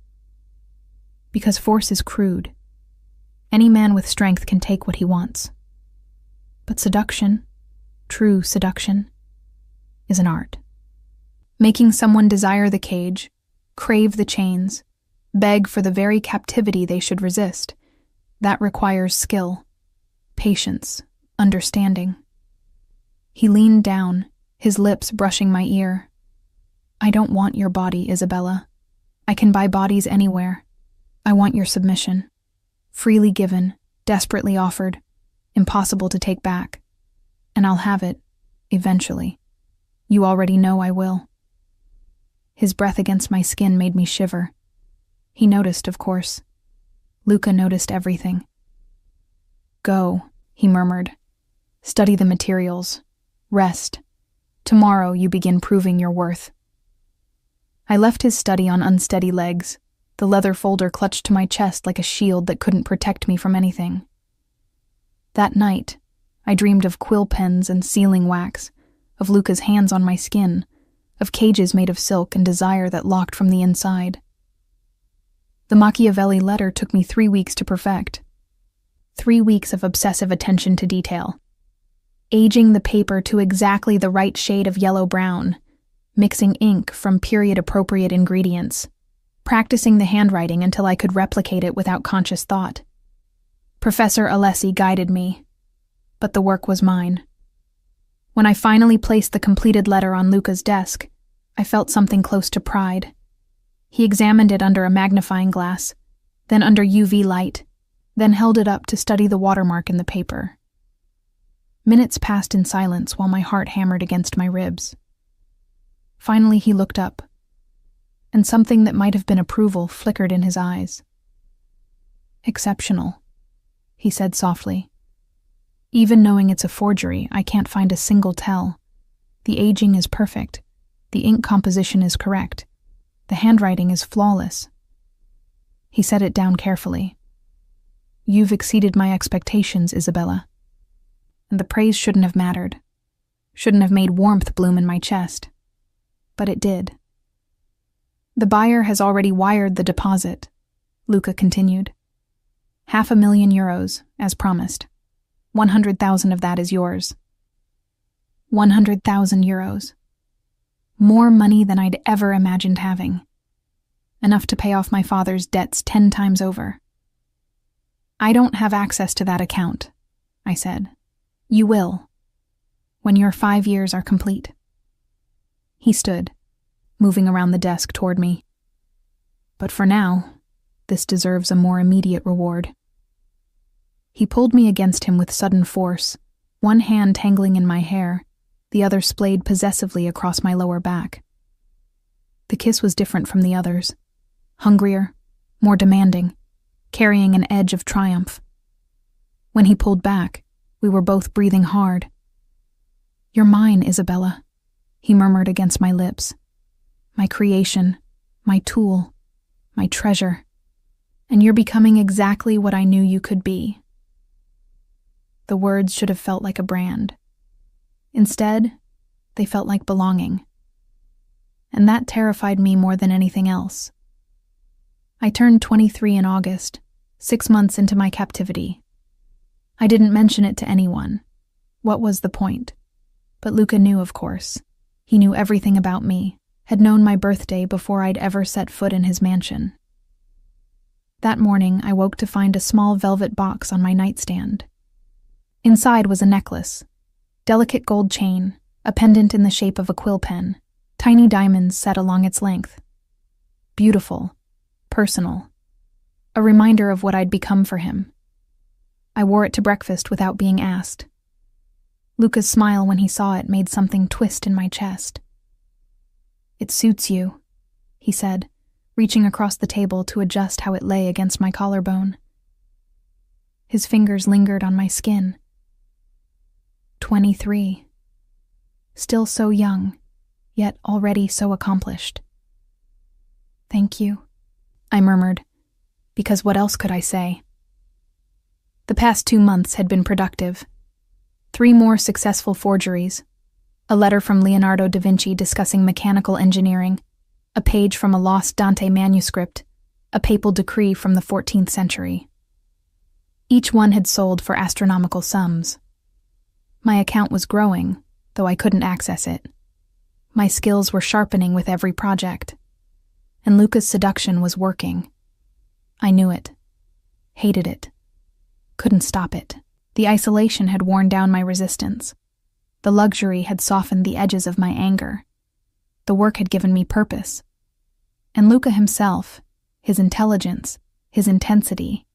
Because force is crude. Any man with strength can take what he wants. But seduction, true seduction, is an art. Making someone desire the cage, crave the chains, beg for the very captivity they should resist, that requires skill, patience, understanding. He leaned down, his lips brushing my ear. I don't want your body, Isabella. I can buy bodies anywhere. I want your submission. Freely given, desperately offered, impossible to take back. And I'll have it, eventually. You already know I will. His breath against my skin made me shiver. He noticed, of course. Luca noticed everything. Go, he murmured. Study the materials. Rest. Tomorrow you begin proving your worth. I left his study on unsteady legs, the leather folder clutched to my chest like a shield that couldn't protect me from anything. That night, I dreamed of quill pens and sealing wax, of Luca's hands on my skin, of cages made of silk and desire that locked from the inside. The Machiavelli letter took me 3 weeks to perfect. 3 weeks of obsessive attention to detail. Aging the paper to exactly the right shade of yellow-brown, mixing ink from period-appropriate ingredients, practicing the handwriting until I could replicate it without conscious thought. Professor Alessi guided me, but the work was mine. When I finally placed the completed letter on Luca's desk, I felt something close to pride. He examined it under a magnifying glass, then under UV light, then held it up to study the watermark in the paper. Minutes passed in silence while my heart hammered against my ribs. Finally he looked up, and something that might have been approval flickered in his eyes. Exceptional, he said softly. Even knowing it's a forgery, I can't find a single tell. The aging is perfect. The ink composition is correct. The handwriting is flawless. He set it down carefully. You've exceeded my expectations, Isabella. And the praise shouldn't have mattered. Shouldn't have made warmth bloom in my chest. But it did. The buyer has already wired the deposit, Luca continued. €500,000, as promised. 100,000 of that is yours. 100,000 euros. More money than I'd ever imagined having. Enough to pay off my father's debts 10 times over. I don't have access to that account, I said. You will, when your 5 years are complete. He stood, moving around the desk toward me. But for now, this deserves a more immediate reward. He pulled me against him with sudden force, one hand tangling in my hair, the other splayed possessively across my lower back. The kiss was different from the others, hungrier, more demanding, carrying an edge of triumph. When he pulled back, we were both breathing hard. "You're mine, Isabella," he murmured against my lips. "My creation, my tool, my treasure. And you're becoming exactly what I knew you could be." The words should have felt like a brand. Instead, they felt like belonging. And that terrified me more than anything else. I turned 23 in August, 6 months into my captivity. I didn't mention it to anyone. What was the point? But Luca knew, of course. He knew everything about me, had known my birthday before I'd ever set foot in his mansion. That morning, I woke to find a small velvet box on my nightstand. Inside was a necklace, delicate gold chain, a pendant in the shape of a quill pen, tiny diamonds set along its length. Beautiful, personal, a reminder of what I'd become for him. I wore it to breakfast without being asked. Luca's smile when he saw it made something twist in my chest. "It suits you," he said, reaching across the table to adjust how it lay against my collarbone. His fingers lingered on my skin. 23. Still so young, yet already so accomplished. "Thank you," I murmured, because what else could I say? The past 2 months had been productive. 3 more successful forgeries, a letter from Leonardo da Vinci discussing mechanical engineering, a page from a lost Dante manuscript, a papal decree from the 14th century. Each one had sold for astronomical sums. My account was growing, though I couldn't access it. My skills were sharpening with every project. And Luca's seduction was working. I knew it. Hated it. Couldn't stop it. The isolation had worn down my resistance. The luxury had softened the edges of my anger. The work had given me purpose. And Luca himself, his intelligence, his intensity,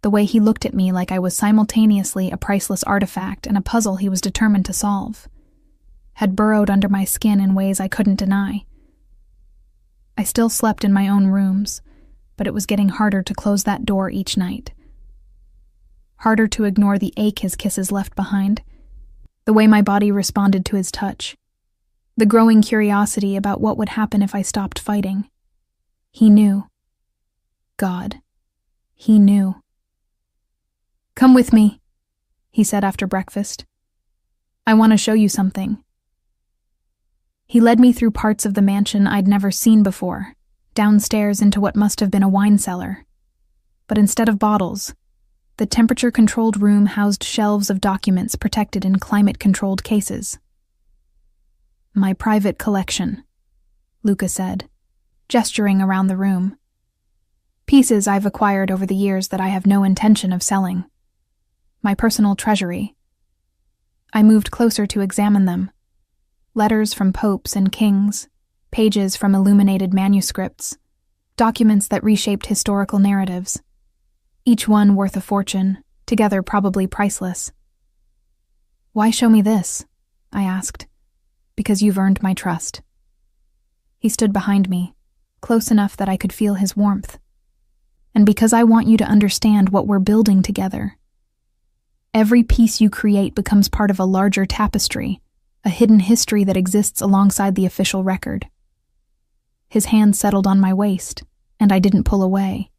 the way he looked at me like I was simultaneously a priceless artifact and a puzzle he was determined to solve, had burrowed under my skin in ways I couldn't deny. I still slept in my own rooms, but it was getting harder to close that door each night. Harder to ignore the ache his kisses left behind, the way my body responded to his touch, the growing curiosity about what would happen if I stopped fighting. He knew. God, he knew. "Come with me," he said after breakfast. "I want to show you something." He led me through parts of the mansion I'd never seen before, downstairs into what must have been a wine cellar. But instead of bottles, the temperature-controlled room housed shelves of documents protected in climate-controlled cases. "My private collection," Luca said, gesturing around the room. "Pieces I've acquired over the years that I have no intention of selling. My personal treasury." I moved closer to examine them. Letters from popes and kings, pages from illuminated manuscripts, documents that reshaped historical narratives. Each one worth a fortune, together probably priceless. "Why show me this?" I asked. "Because you've earned my trust." He stood behind me, close enough that I could feel his warmth. "And because I want you to understand what we're building together. Every piece you create becomes part of a larger tapestry, a hidden history that exists alongside the official record." His hand settled on my waist, and I didn't pull away.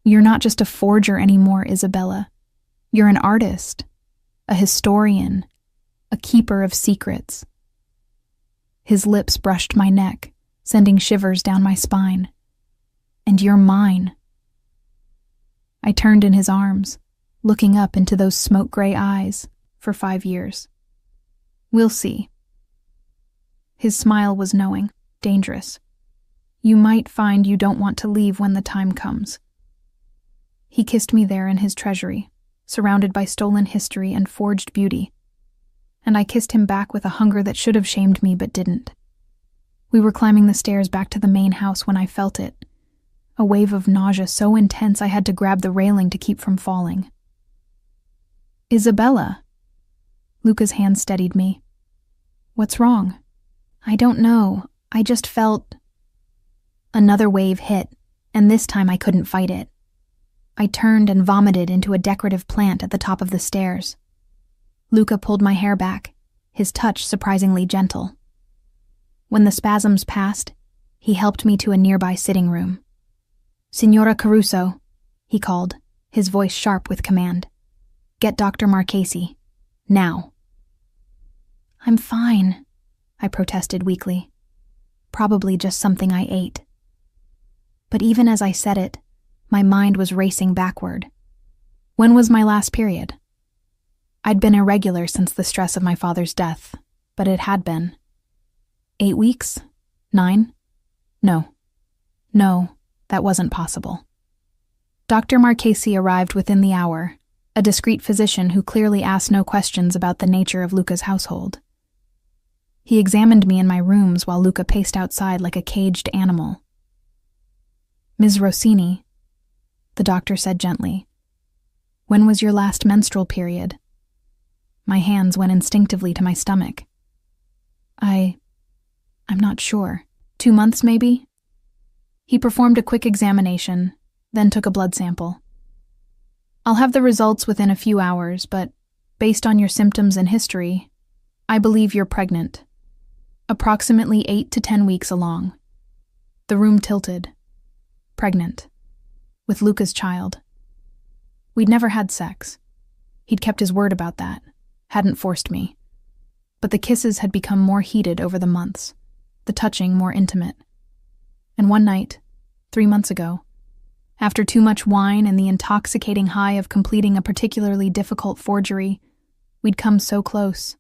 "You're not just a forger anymore, Isabella. You're an artist, a historian, a keeper of secrets." His lips brushed my neck, sending shivers down my spine. "And you're mine." I turned in his arms, looking up into those smoke-gray eyes, for 5 years. "We'll see." His smile was knowing, dangerous. "You might find you don't want to leave when the time comes." He kissed me there in his treasury, surrounded by stolen history and forged beauty. And I kissed him back with a hunger that should have shamed me but didn't. We were climbing the stairs back to the main house when I felt it. a wave of nausea so intense I had to grab the railing to keep from falling. "Isabella." Luca's hand steadied me. "What's wrong?" "I don't know. I just felt—" Another wave hit, and this time I couldn't fight it. I turned and vomited into a decorative plant at the top of the stairs. Luca pulled my hair back, his touch surprisingly gentle. When the spasms passed, he helped me to a nearby sitting room. "Signora Caruso," he called, his voice sharp with command. "Get Dr. Marchesi. Now." "I'm fine," I protested weakly. Probably just something I ate. But even as I said it, my mind was racing backward. When was my last period? I'd been irregular since the stress of my father's death, but it had been. 8 weeks? 9? No, that wasn't possible. Dr. Marchesi arrived within the hour, a discreet physician who clearly asked no questions about the nature of Luca's household. He examined me in my rooms while Luca paced outside like a caged animal. "Ms. Rossini," the doctor said gently, "when was your last menstrual period?" My hands went instinctively to my stomach. I'm not sure. 2 months, maybe? He performed a quick examination, then took a blood sample. "I'll have the results within a few hours, but based on your symptoms and history, I believe you're pregnant. Approximately 8 to 10 weeks along." The room tilted. Pregnant. With Luca's child. We'd never had sex. He'd kept his word about that, hadn't forced me. But the kisses had become more heated over the months, the touching more intimate. And one night, 3 months ago, after too much wine and the intoxicating high of completing a particularly difficult forgery, we'd come so close.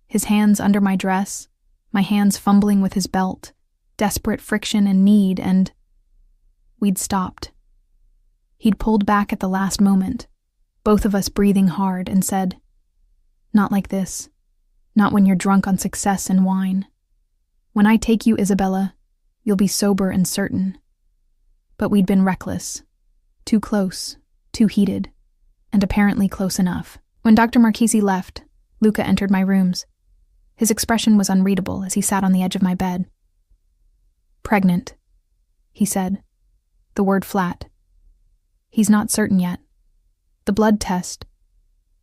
His hands under my dress, my hands fumbling with his belt, desperate friction and need, and we'd stopped. He'd pulled back at the last moment, both of us breathing hard, and said, "Not like this. Not when you're drunk on success and wine. When I take you, Isabella, you'll be sober and certain." But we'd been reckless. Too close, too heated, and apparently close enough. When Dr. Marchesi left, Luca entered my rooms. His expression was unreadable as he sat on the edge of my bed. "Pregnant," he said, the word flat. "He's not certain yet. The blood test,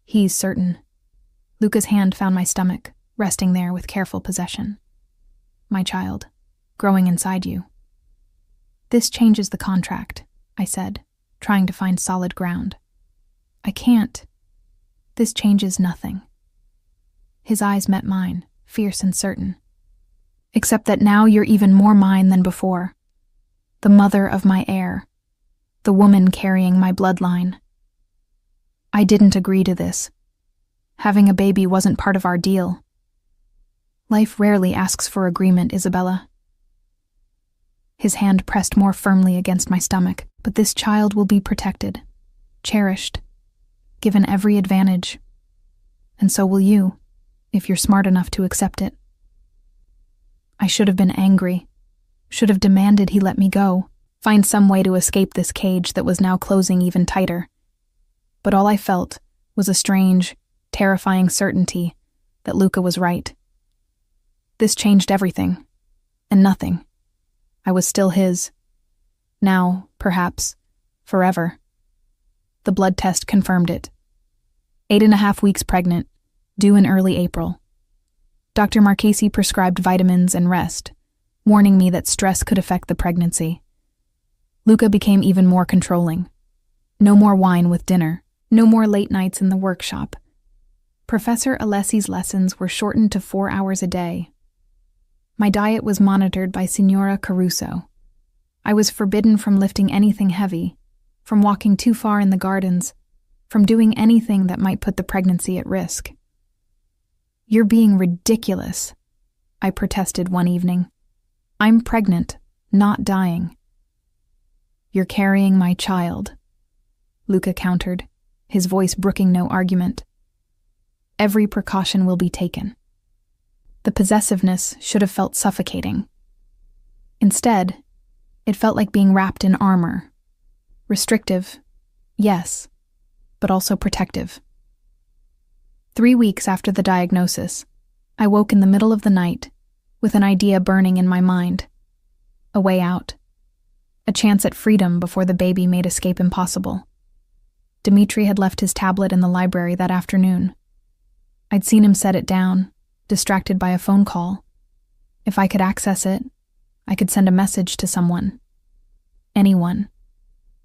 he's certain." Luca's hand found my stomach, resting there with careful possession. "My child, growing inside you." "This changes the contract," I said, trying to find solid ground. "I can't. This changes nothing." His eyes met mine, fierce and certain. "Except that now you're even more mine than before. The mother of my heir. The woman carrying my bloodline. I didn't agree to this. Having a baby wasn't part of our deal. Life rarely asks for agreement, Isabella." His hand pressed more firmly against my stomach, "But this child will be protected, cherished, given every advantage. And so will you, if you're smart enough to accept it." I should have been angry, should have demanded he let me go, find some way to escape this cage that was now closing even tighter. But all I felt was a strange, terrifying certainty that Luca was right. This changed everything, and nothing. I was still his. Now, perhaps, forever. The blood test confirmed it. 8.5 weeks pregnant, due in early April. Dr. Marchesi prescribed vitamins and rest, warning me that stress could affect the pregnancy. Luca became even more controlling. No more wine with dinner, no more late nights in the workshop. Professor Alessi's lessons were shortened to 4 hours a day. My diet was monitored by Signora Caruso. I was forbidden from lifting anything heavy, from walking too far in the gardens, from doing anything that might put the pregnancy at risk. "You're being ridiculous," I protested one evening. "I'm pregnant, not dying." "You're carrying my child," Luca countered, his voice brooking no argument. "Every precaution will be taken." The possessiveness should have felt suffocating. Instead, It felt like being wrapped in armor. Restrictive, yes, but also protective. 3 weeks after the diagnosis, I woke in the middle of the night with an idea burning in my mind. A way out. A chance at freedom before the baby made escape impossible. Dmitri had left his tablet in the library that afternoon. I'd seen him set it down, distracted by a phone call. If I could access it, I could send a message to someone. Anyone.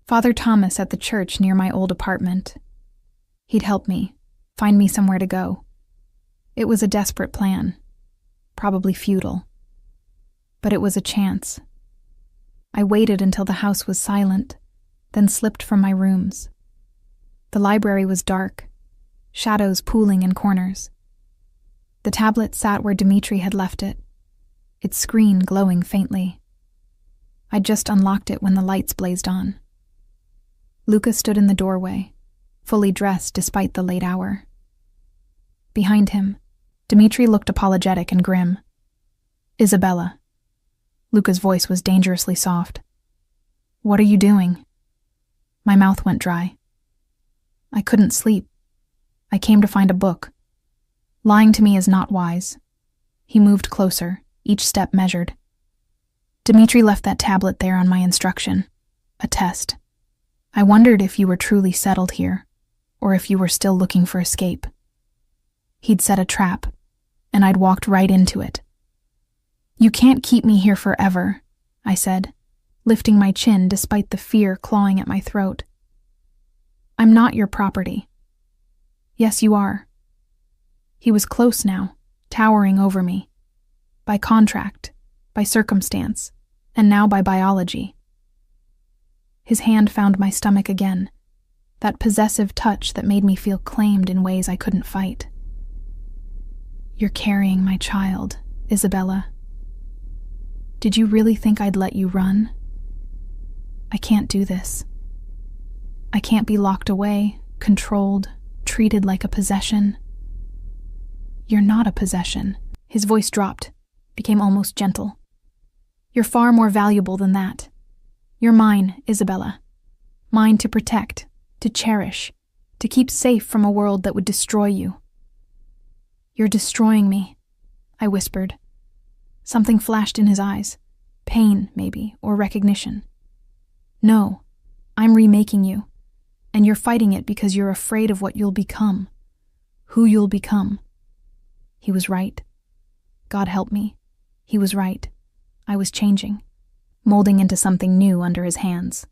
Father Thomas at the church near my old apartment. He'd help me, find me somewhere to go. It was a desperate plan, probably futile. But it was a chance. I waited until the house was silent, then slipped from my rooms. The library was dark, shadows pooling in corners. The tablet sat where Dmitri had left it, its screen glowing faintly. I'd just unlocked it when the lights blazed on. Luca stood in the doorway, fully dressed despite the late hour. Behind him, Dmitri looked apologetic and grim. Isabella. Luca's voice was dangerously soft. What are you doing? My mouth went dry. I couldn't sleep. I came to find a book. Lying to me is not wise. He moved closer, each step measured. Dmitri left that tablet there on my instruction. A test. I wondered if you were truly settled here, or if you were still looking for escape. He'd set a trap, and I'd walked right into it. You can't keep me here forever, I said, lifting my chin despite the fear clawing at my throat. I'm not your property. Yes, you are. He was close now, towering over me. By contract, by circumstance, and now by biology. His hand found my stomach again, that possessive touch that made me feel claimed in ways I couldn't fight. You're carrying my child, Isabella. Did you really think I'd let you run? I can't do this. I can't be locked away, controlled, treated like a possession. You're not a possession. His voice dropped, became almost gentle. You're far more valuable than that. You're mine, Isabella. Mine to protect, to cherish, to keep safe from a world that would destroy you. You're destroying me, I whispered. Something flashed in his eyes. Pain, maybe, or recognition. No, I'm remaking you, and you're fighting it because you're afraid of what you'll become, who you'll become. He was right. God help me. He was right. I was changing, molding into something new under his hands.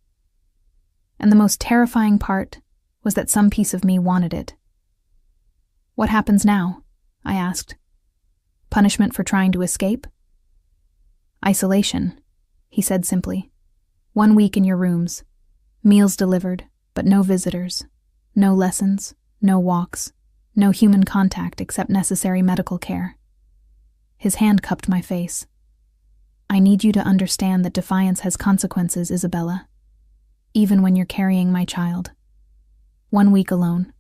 And the most terrifying part was that some piece of me wanted it. What happens now? I asked. Punishment for trying to escape? Isolation, he said simply. 1 week in your rooms. Meals delivered, but no visitors. No lessons, no walks, no human contact except necessary medical care. His hand cupped my face. I need you to understand that defiance has consequences, Isabella. Even when you're carrying my child. 1 week alone.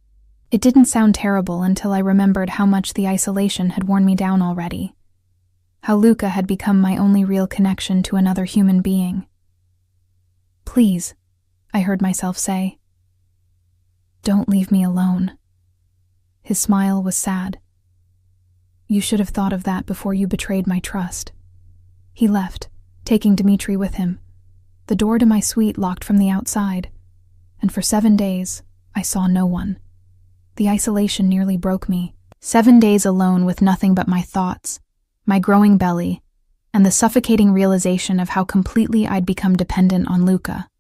It didn't sound terrible until I remembered how much the isolation had worn me down already. How Luca had become my only real connection to another human being. Please, I heard myself say. Don't leave me alone. His smile was sad. You should have thought of that before you betrayed my trust. He left, taking Dmitri with him. The door to my suite locked from the outside, and for 7 days, I saw no one. The isolation nearly broke me. 7 days alone with nothing but my thoughts, my growing belly, and the suffocating realization of how completely I'd become dependent on Luca.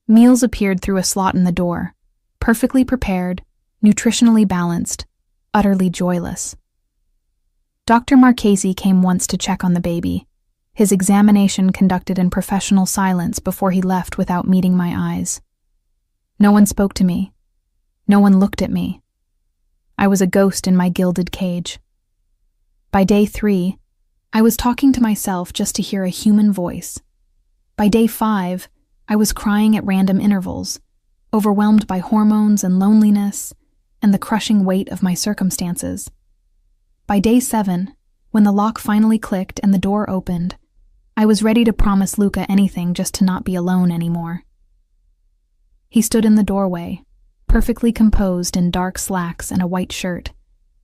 Meals appeared through a slot in the door, perfectly prepared, nutritionally balanced, utterly joyless. Dr. Marchesi came once to check on the baby, his examination conducted in professional silence before he left without meeting my eyes. No one spoke to me. No one looked at me. I was a ghost in my gilded cage. By day 3, I was talking to myself just to hear a human voice. By day 5, I was crying at random intervals, overwhelmed by hormones and loneliness and the crushing weight of my circumstances. By day 7, when the lock finally clicked and the door opened, I was ready to promise Luca anything just to not be alone anymore. He stood in the doorway, perfectly composed in dark slacks and a white shirt,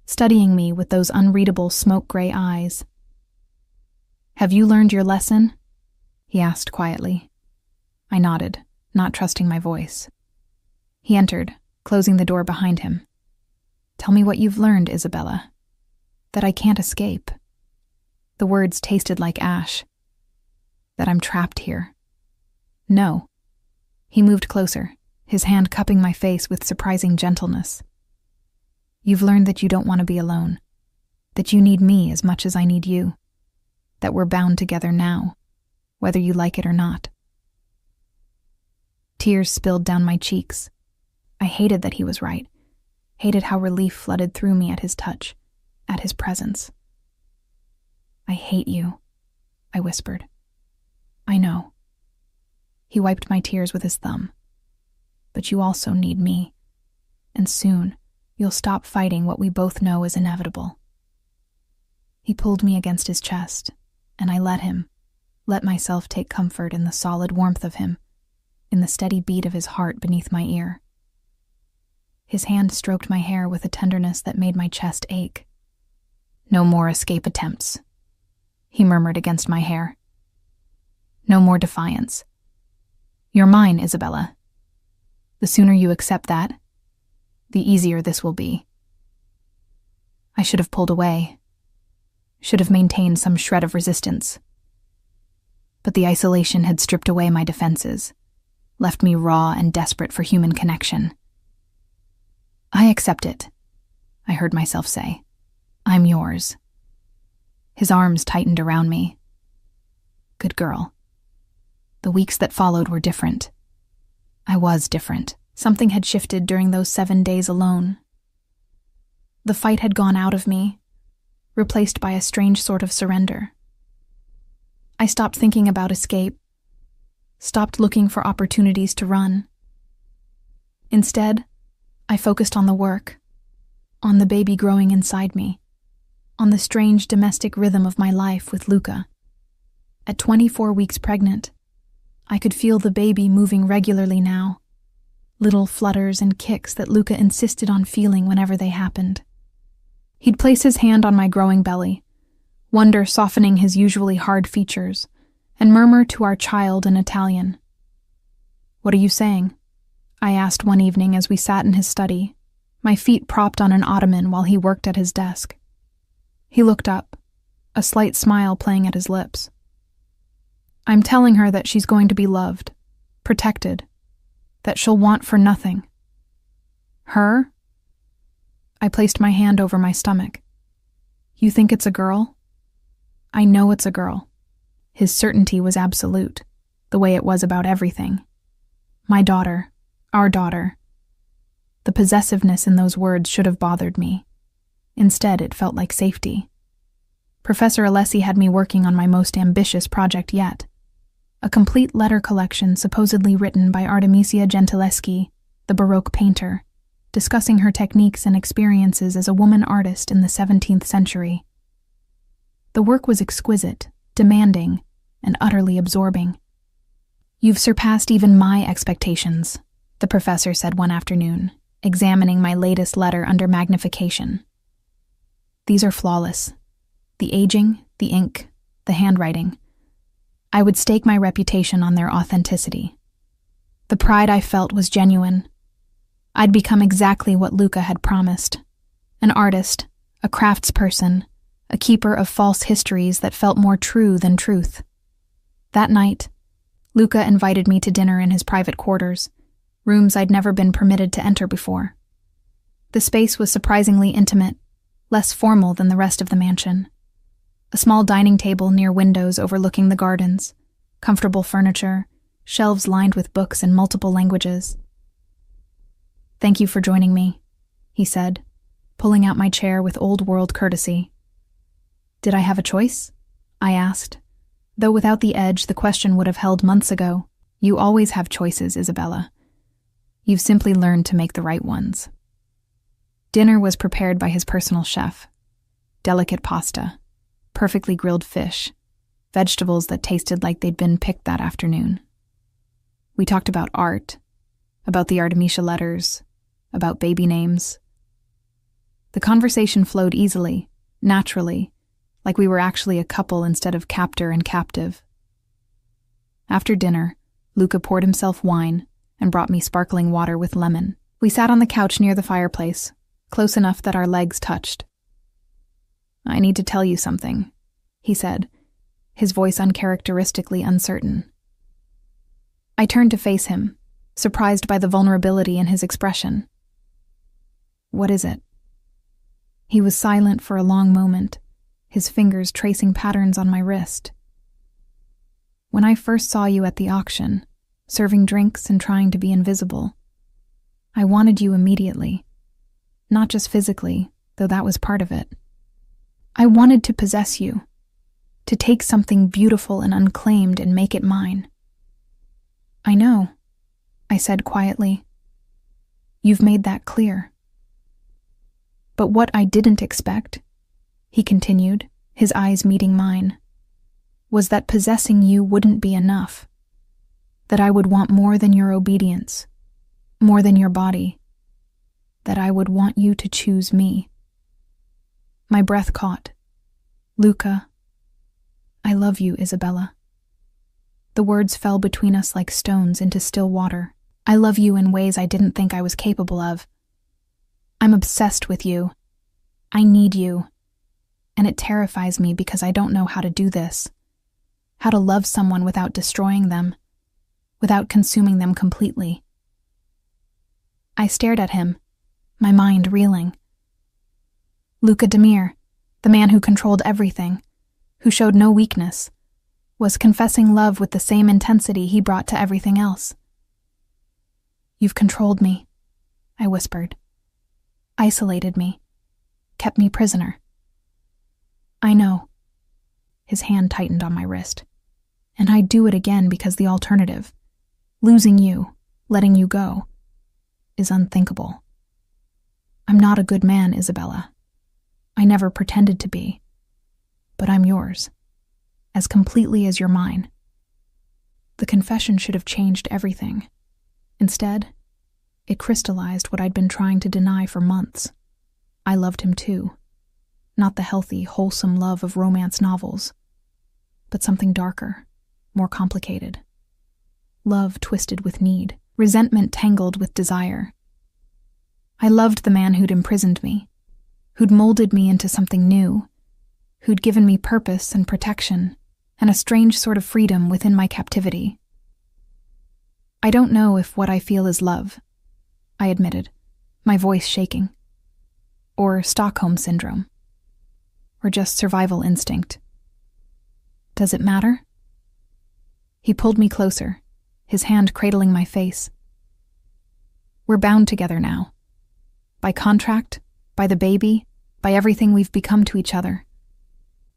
studying me with those unreadable smoke-gray eyes. "Have you learned your lesson?" he asked quietly. I nodded, not trusting my voice. He entered, closing the door behind him. "Tell me what you've learned, Isabella." "That I can't escape." The words tasted like ash. "That I'm trapped here." "No." He moved closer, his hand cupping my face with surprising gentleness. "You've learned that you don't want to be alone, that you need me as much as I need you, that we're bound together now, whether you like it or not." Tears spilled down my cheeks. I hated that he was right, hated how relief flooded through me at his touch, at his presence. "I hate you," I whispered. "I know." He wiped my tears with his thumb. "But you also need me, and soon you'll stop fighting what we both know is inevitable." He pulled me against his chest, and I let myself take comfort in the solid warmth of him, in the steady beat of his heart beneath my ear. His hand stroked my hair with a tenderness that made my chest ache. "No more escape attempts," he murmured against my hair. "No more defiance. You're mine, Isabella. The sooner you accept that, the easier this will be." I should have pulled away, should have maintained some shred of resistance. But the isolation had stripped away my defenses, left me raw and desperate for human connection. "I accept it," I heard myself say. "I'm yours." His arms tightened around me. Good girl. The weeks that followed were different. I was different. Something had shifted during those 7 days alone. The fight had gone out of me, replaced by a strange sort of surrender. I stopped thinking about escape, stopped looking for opportunities to run. Instead, I focused on the work, on the baby growing inside me, on the strange domestic rhythm of my life with Luca. At 24 weeks pregnant, I could feel the baby moving regularly now, little flutters and kicks that Luca insisted on feeling whenever they happened. He'd place his hand on my growing belly, wonder softening his usually hard features, and murmur to our child in Italian. "What are you saying?" I asked one evening as we sat in his study, my feet propped on an ottoman while he worked at his desk. He looked up, a slight smile playing at his lips. "I'm telling her that she's going to be loved, protected, that she'll want for nothing." "Her?" I placed my hand over my stomach. "You think it's a girl?" "I know it's a girl." His certainty was absolute, the way it was about everything. "My daughter, our daughter." The possessiveness in those words should have bothered me. Instead, it felt like safety. Professor Alessi had me working on my most ambitious project yet, a complete letter collection supposedly written by Artemisia Gentileschi, the Baroque painter, discussing her techniques and experiences as a woman artist in the 17th century. The work was exquisite, demanding, and utterly absorbing. "You've surpassed even my expectations," the professor said one afternoon, examining my latest letter under magnification. "These are flawless. The aging, the ink, the handwriting. I would stake my reputation on their authenticity. The pride I felt was genuine. I'd become exactly what Luca had promised. An artist, a craftsperson, a keeper of false histories that felt more true than truth." That night, Luca invited me to dinner in his private quarters, rooms I'd never been permitted to enter before. The space was surprisingly intimate, less formal than the rest of the mansion. A small dining table near windows overlooking the gardens, comfortable furniture, shelves lined with books in multiple languages. "Thank you for joining me," he said, pulling out my chair with old-world courtesy. "Did I have a choice?" I asked, though without the edge the question would have held months ago. "You always have choices, Isabella. You've simply learned to make the right ones." Dinner was prepared by his personal chef. Delicate pasta, perfectly grilled fish, vegetables that tasted like they'd been picked that afternoon. We talked about art, about the Artemisia letters, about baby names. The conversation flowed easily, naturally, like we were actually a couple instead of captor and captive. After dinner, Luca poured himself wine and brought me sparkling water with lemon. We sat on the couch near the fireplace, close enough that our legs touched. "I need to tell you something," he said, his voice uncharacteristically uncertain. I turned to face him, surprised by the vulnerability in his expression. "What is it?" He was silent for a long moment, his fingers tracing patterns on my wrist. "When I first saw you at the auction, serving drinks and trying to be invisible, I wanted you immediately. Not just physically, though that was part of it. I wanted to possess you, to take something beautiful and unclaimed and make it mine." "I know," I said quietly. "You've made that clear." "But what I didn't expect," he continued, his eyes meeting mine, "was that possessing you wouldn't be enough. That I would want more than your obedience, more than your body. That I would want you to choose me." My breath caught. "Luca, I love you, Isabella." The words fell between us like stones into still water. "I love you in ways I didn't think I was capable of. I'm obsessed with you. I need you. And it terrifies me because I don't know how to do this. How to love someone without destroying them, without consuming them completely." I stared at him, my mind reeling. Luca Demir, the man who controlled everything, who showed no weakness, was confessing love with the same intensity he brought to everything else. "You've controlled me," I whispered. "Isolated me, kept me prisoner." "I know." His hand tightened on my wrist. "And I'd do it again because the alternative, losing you, letting you go, is unthinkable. I'm not a good man, Isabella. I never pretended to be. But I'm yours, as completely as you're mine." The confession should have changed everything. Instead, it crystallized what I'd been trying to deny for months. I loved him too. Not the healthy, wholesome love of romance novels, but something darker, more complicated. Love twisted with need, resentment tangled with desire. I loved the man who'd imprisoned me, who'd molded me into something new, who'd given me purpose and protection, and a strange sort of freedom within my captivity. "I don't know if what I feel is love," I admitted, my voice shaking. "Or Stockholm Syndrome. Or just survival instinct. Does it matter?" He pulled me closer, his hand cradling my face. "We're bound together now. By contract, by the baby, by everything we've become to each other.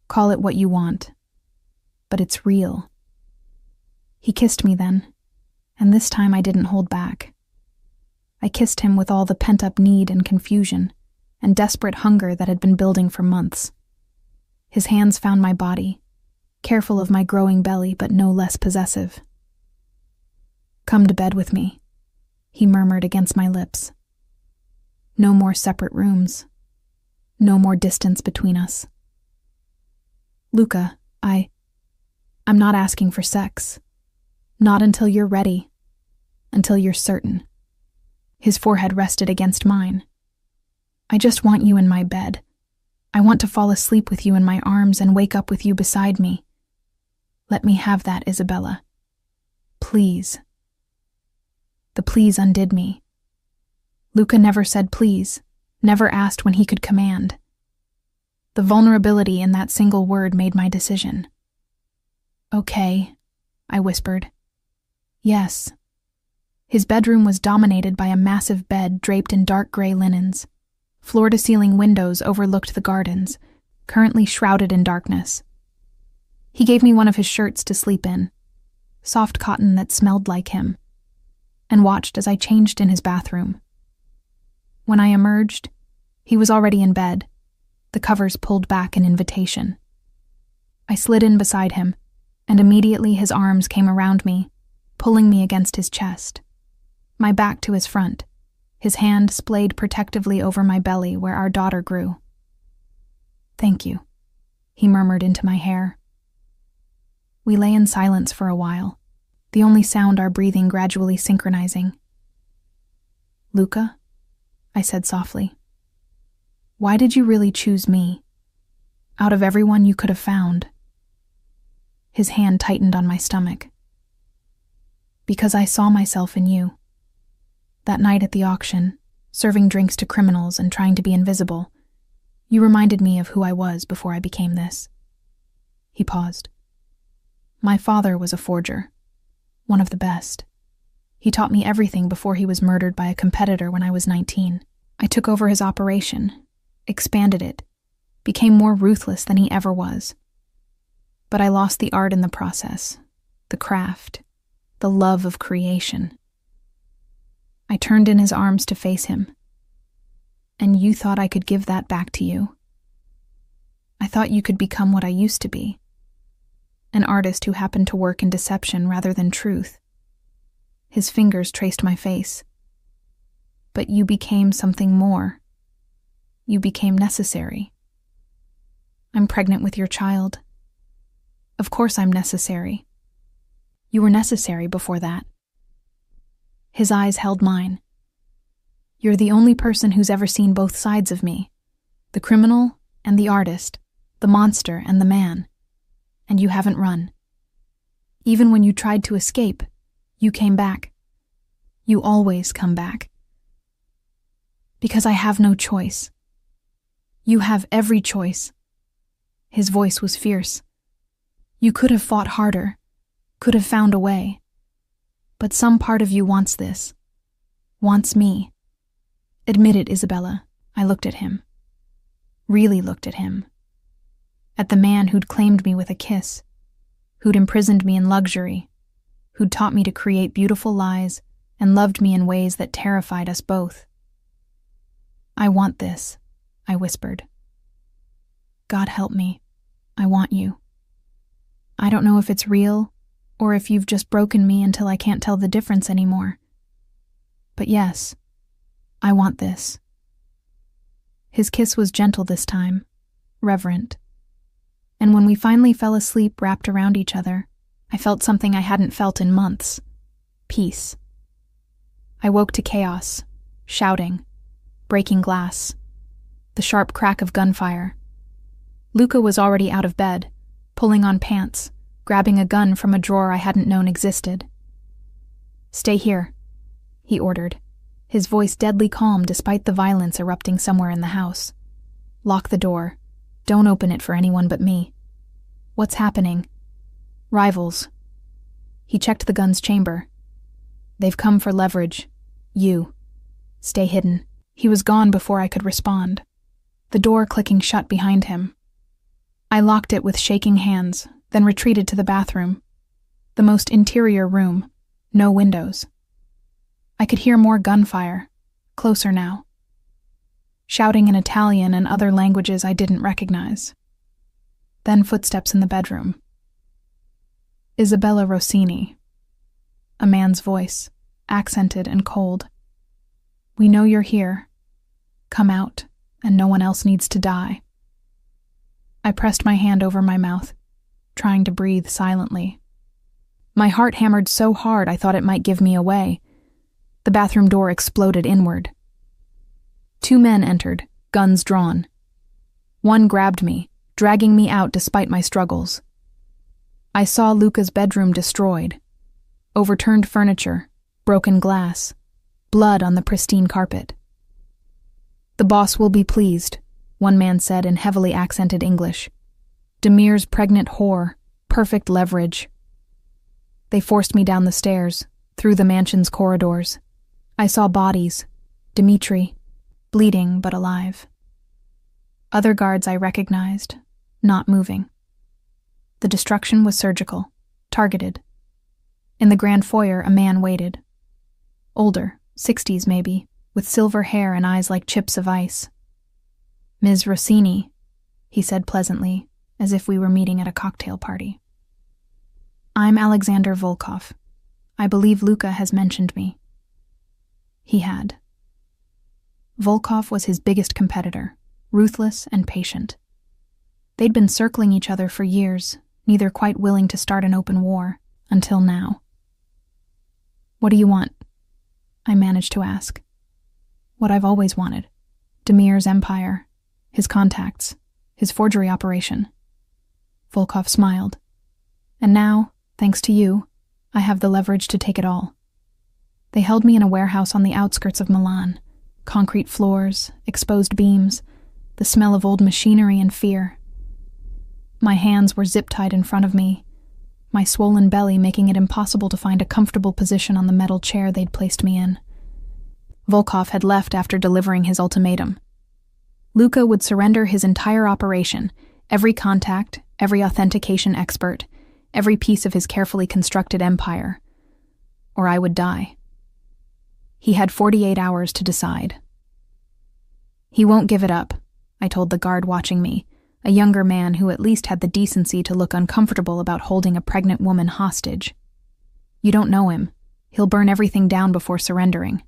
Call it what you want. But it's real." He kissed me then, and this time I didn't hold back. I kissed him with all the pent-up need and confusion, and desperate hunger that had been building for months. His hands found my body, careful of my growing belly but no less possessive. "Come to bed with me," he murmured against my lips. No more separate rooms. No more distance between us. "Luca, I'm not asking for sex. Not until you're ready. Until you're certain." His forehead rested against mine. "I just want you in my bed. I want to fall asleep with you in my arms and wake up with you beside me. Let me have that, Isabella. Please." The please undid me. Luca never said please, never asked when he could command. The vulnerability in that single word made my decision. "Okay," I whispered. "Yes." His bedroom was dominated by a massive bed draped in dark gray linens. Floor-to-ceiling windows overlooked the gardens, currently shrouded in darkness. He gave me one of his shirts to sleep in, soft cotton that smelled like him, and watched as I changed in his bathroom. When I emerged, he was already in bed, the covers pulled back in invitation. I slid in beside him, and immediately his arms came around me, pulling me against his chest. My back to his front, his hand splayed protectively over my belly where our daughter grew. "Thank you," he murmured into my hair. We lay in silence for a while, the only sound our breathing gradually synchronizing. "Luca," I said softly, "why did you really choose me? Out of everyone you could have found." His hand tightened on my stomach. "Because I saw myself in you. That night at the auction, serving drinks to criminals and trying to be invisible, you reminded me of who I was before I became this." He paused. "My father was a forger, one of the best. He taught me everything before he was murdered by a competitor when I was 19. I took over his operation, expanded it, became more ruthless than he ever was. But I lost the art in the process, the craft, the love of creation. I turned in his arms to face him. And you thought I could give that back to you. I thought you could become what I used to be, an artist who happened to work in deception rather than truth." His fingers traced my face. "But you became something more. You became necessary. I'm pregnant with your child. Of course I'm necessary. You were necessary before that." His eyes held mine. "You're the only person who's ever seen both sides of me, the criminal and the artist, the monster and the man. And you haven't run. Even when you tried to escape, you came back. You always come back. Because I have no choice. You have every choice." His voice was fierce. "You could have fought harder, could have found a way. But some part of you wants this, wants me. Admit it, Isabella." I looked at him. Really looked at him. At the man who'd claimed me with a kiss, who'd imprisoned me in luxury, who'd taught me to create beautiful lies and loved me in ways that terrified us both. "I want this," I whispered. "God help me. I want you. I don't know if it's real, or if you've just broken me until I can't tell the difference anymore. But yes, I want this." His kiss was gentle this time, reverent. And when we finally fell asleep wrapped around each other, I felt something I hadn't felt in months. Peace. I woke to chaos, shouting, breaking glass, the sharp crack of gunfire. Luca was already out of bed, pulling on pants, grabbing a gun from a drawer I hadn't known existed. "Stay here," he ordered, his voice deadly calm despite the violence erupting somewhere in the house. "Lock the door. Don't open it for anyone but me." "What's happening?" "Rivals." He checked the gun's chamber. "They've come for leverage. You. Stay hidden." He was gone before I could respond, the door clicking shut behind him. I locked it with shaking hands, then retreated to the bathroom. The most interior room, no windows. I could hear more gunfire, closer now. Shouting in Italian and other languages I didn't recognize. Then footsteps in the bedroom. "Isabella Rossini." A man's voice, accented and cold. "We know you're here. Come out, and no one else needs to die." I pressed my hand over my mouth, trying to breathe silently. My heart hammered so hard I thought it might give me away. The bathroom door exploded inward. 2 men entered, guns drawn. One grabbed me, dragging me out despite my struggles. I saw Luca's bedroom destroyed. Overturned furniture, broken glass, blood on the pristine carpet. "The boss will be pleased," one man said in heavily accented English. "Demir's pregnant whore, perfect leverage." They forced me down the stairs, through the mansion's corridors. I saw bodies, Dimitri, bleeding but alive. Other guards I recognized, not moving. The destruction was surgical, targeted. In the grand foyer, a man waited. Older, 60s maybe, with silver hair and eyes like chips of ice. "Ms. Rossini," he said pleasantly, as if we were meeting at a cocktail party. I'm Alexander Volkov. I believe Luka has mentioned me. He had. Volkov was his biggest competitor, ruthless and patient. They'd been circling each other for years, neither quite willing to start an open war, until now. What do you want? I managed to ask. What I've always wanted. Demir's empire, his contacts, his forgery operation. Volkov smiled. And now, thanks to you, I have the leverage to take it all. They held me in a warehouse on the outskirts of Milan. Concrete floors, exposed beams, the smell of old machinery and fear. My hands were zip-tied in front of me, my swollen belly making it impossible to find a comfortable position on the metal chair they'd placed me in. Volkov had left after delivering his ultimatum. Luka would surrender his entire operation, every contact, every authentication expert, every piece of his carefully constructed empire, or I would die. He had 48 hours to decide. He won't give it up, I told the guard watching me, a younger man who at least had the decency to look uncomfortable about holding a pregnant woman hostage. You don't know him. He'll burn everything down before surrendering.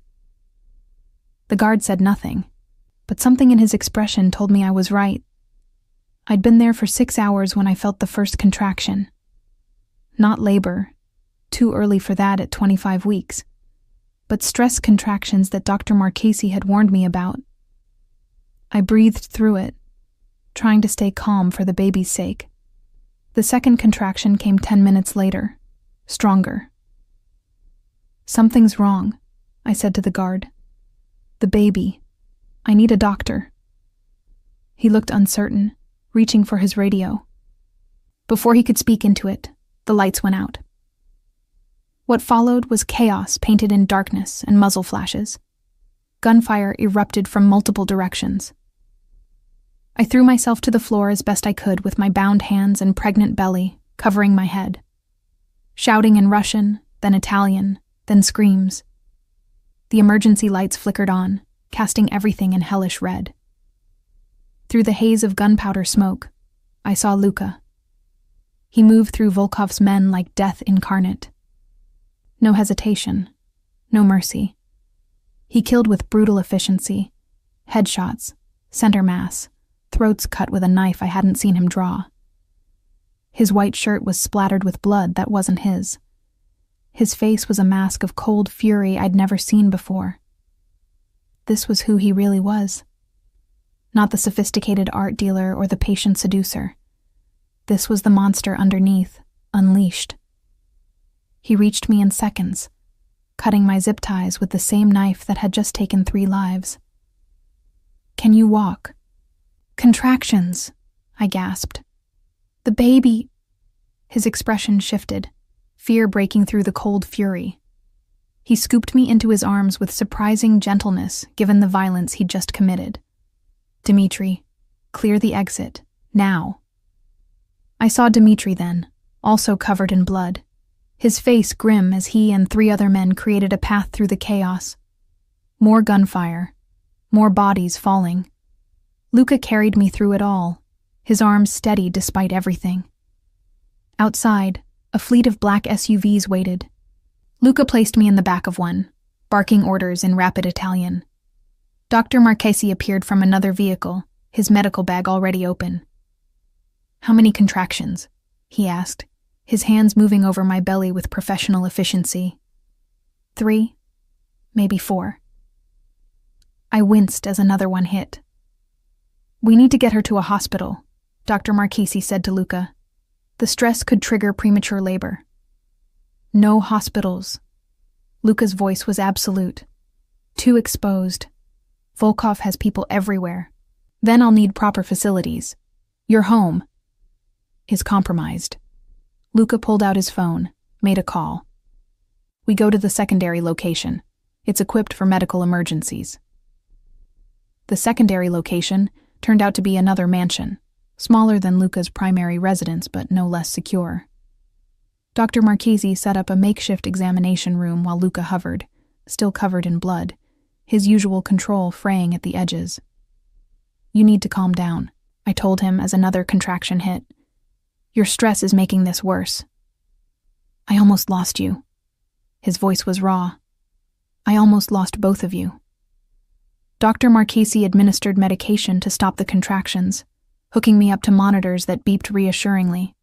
The guard said nothing, but something in his expression told me I was right. I'd been there for 6 hours when I felt the first contraction. Not labor, too early for that at 25 weeks, but stress contractions that Dr. Marchesi had warned me about. I breathed through it, trying to stay calm for the baby's sake. The second contraction came 10 minutes later, stronger. Something's wrong, I said to the guard. The baby. I need a doctor. He looked uncertain, reaching for his radio. Before he could speak into it, the lights went out. What followed was chaos painted in darkness and muzzle flashes. Gunfire erupted from multiple directions. I threw myself to the floor as best I could with my bound hands and pregnant belly covering my head. Shouting in Russian, then Italian, then screams. The emergency lights flickered on, casting everything in hellish red. Through the haze of gunpowder smoke, I saw Luka. He moved through Volkov's men like death incarnate. No hesitation, no mercy. He killed with brutal efficiency. Headshots, center mass, throats cut with a knife I hadn't seen him draw. His white shirt was splattered with blood that wasn't his. His face was a mask of cold fury I'd never seen before. This was who he really was. Not the sophisticated art dealer or the patient seducer. This was the monster underneath, unleashed. He reached me in seconds, cutting my zip ties with the same knife that had just taken 3 lives. Can you walk? Contractions, I gasped. The baby. His expression shifted, fear breaking through the cold fury. He scooped me into his arms with surprising gentleness given the violence he'd just committed. Dmitri, clear the exit, now. I saw Dmitri then, also covered in blood, his face grim as he and 3 other men created a path through the chaos. More gunfire, more bodies falling. Luka carried me through it all, his arms steady despite everything. Outside, a fleet of black SUVs waited. Luka placed me in the back of one, barking orders in rapid Italian. Dr. Marchesi appeared from another vehicle, his medical bag already open. How many contractions? He asked, his hands moving over my belly with professional efficiency. 3, maybe 4. I winced as another one hit. We need to get her to a hospital, Dr. Marchesi said to Luka. The stress could trigger premature labor. No hospitals. Luka's voice was absolute. Too exposed. Volkov has people everywhere. Then I'll need proper facilities. Your home is compromised. Luka pulled out his phone, made a call. We go to the secondary location. It's equipped for medical emergencies. The secondary location turned out to be another mansion, smaller than Luka's primary residence but no less secure. Dr. Marchesi set up a makeshift examination room while Luka hovered, still covered in blood, his usual control fraying at the edges. You need to calm down, I told him as another contraction hit. Your stress is making this worse. I almost lost you." His voice was raw. "I almost lost both of you." Dr. Marchesi administered medication to stop the contractions, hooking me up to monitors that beeped reassuringly.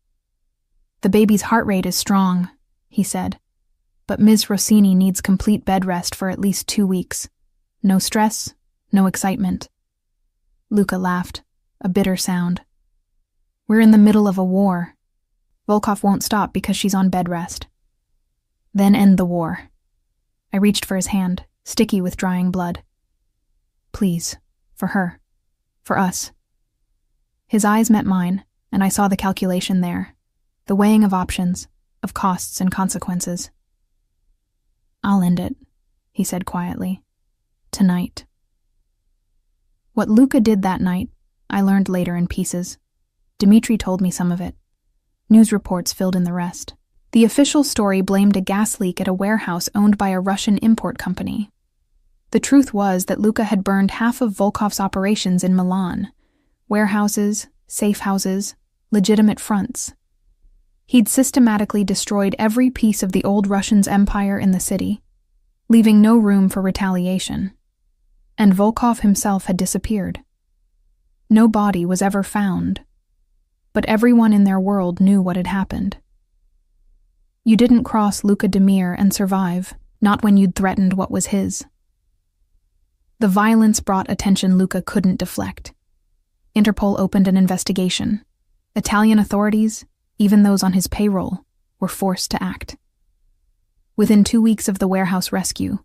"The baby's heart rate is strong," he said, "but Ms. Rossini needs complete bed rest for at least 2 weeks. No stress, no excitement." Luca laughed, a bitter sound. "We're in the middle of a war. Volkov won't stop because she's on bed rest." "Then end the war." I reached for his hand, sticky with drying blood. "Please, for her, for us." His eyes met mine, and I saw the calculation there, the weighing of options, of costs and consequences. "I'll end it," he said quietly. "Tonight." What Luca did that night, I learned later in pieces. Dmitri told me some of it. News reports filled in the rest. The official story blamed a gas leak at a warehouse owned by a Russian import company. The truth was that Luca had burned half of Volkov's operations in Milan. Warehouses, safe houses, legitimate fronts. He'd systematically destroyed every piece of the old Russians' empire in the city, leaving no room for retaliation. And Volkov himself had disappeared. No body was ever found, but everyone in their world knew what had happened. You didn't cross Luca Demir and survive, not when you'd threatened what was his. The violence brought attention Luca couldn't deflect. Interpol opened an investigation. Italian authorities, even those on his payroll, were forced to act. Within 2 weeks of the warehouse rescue,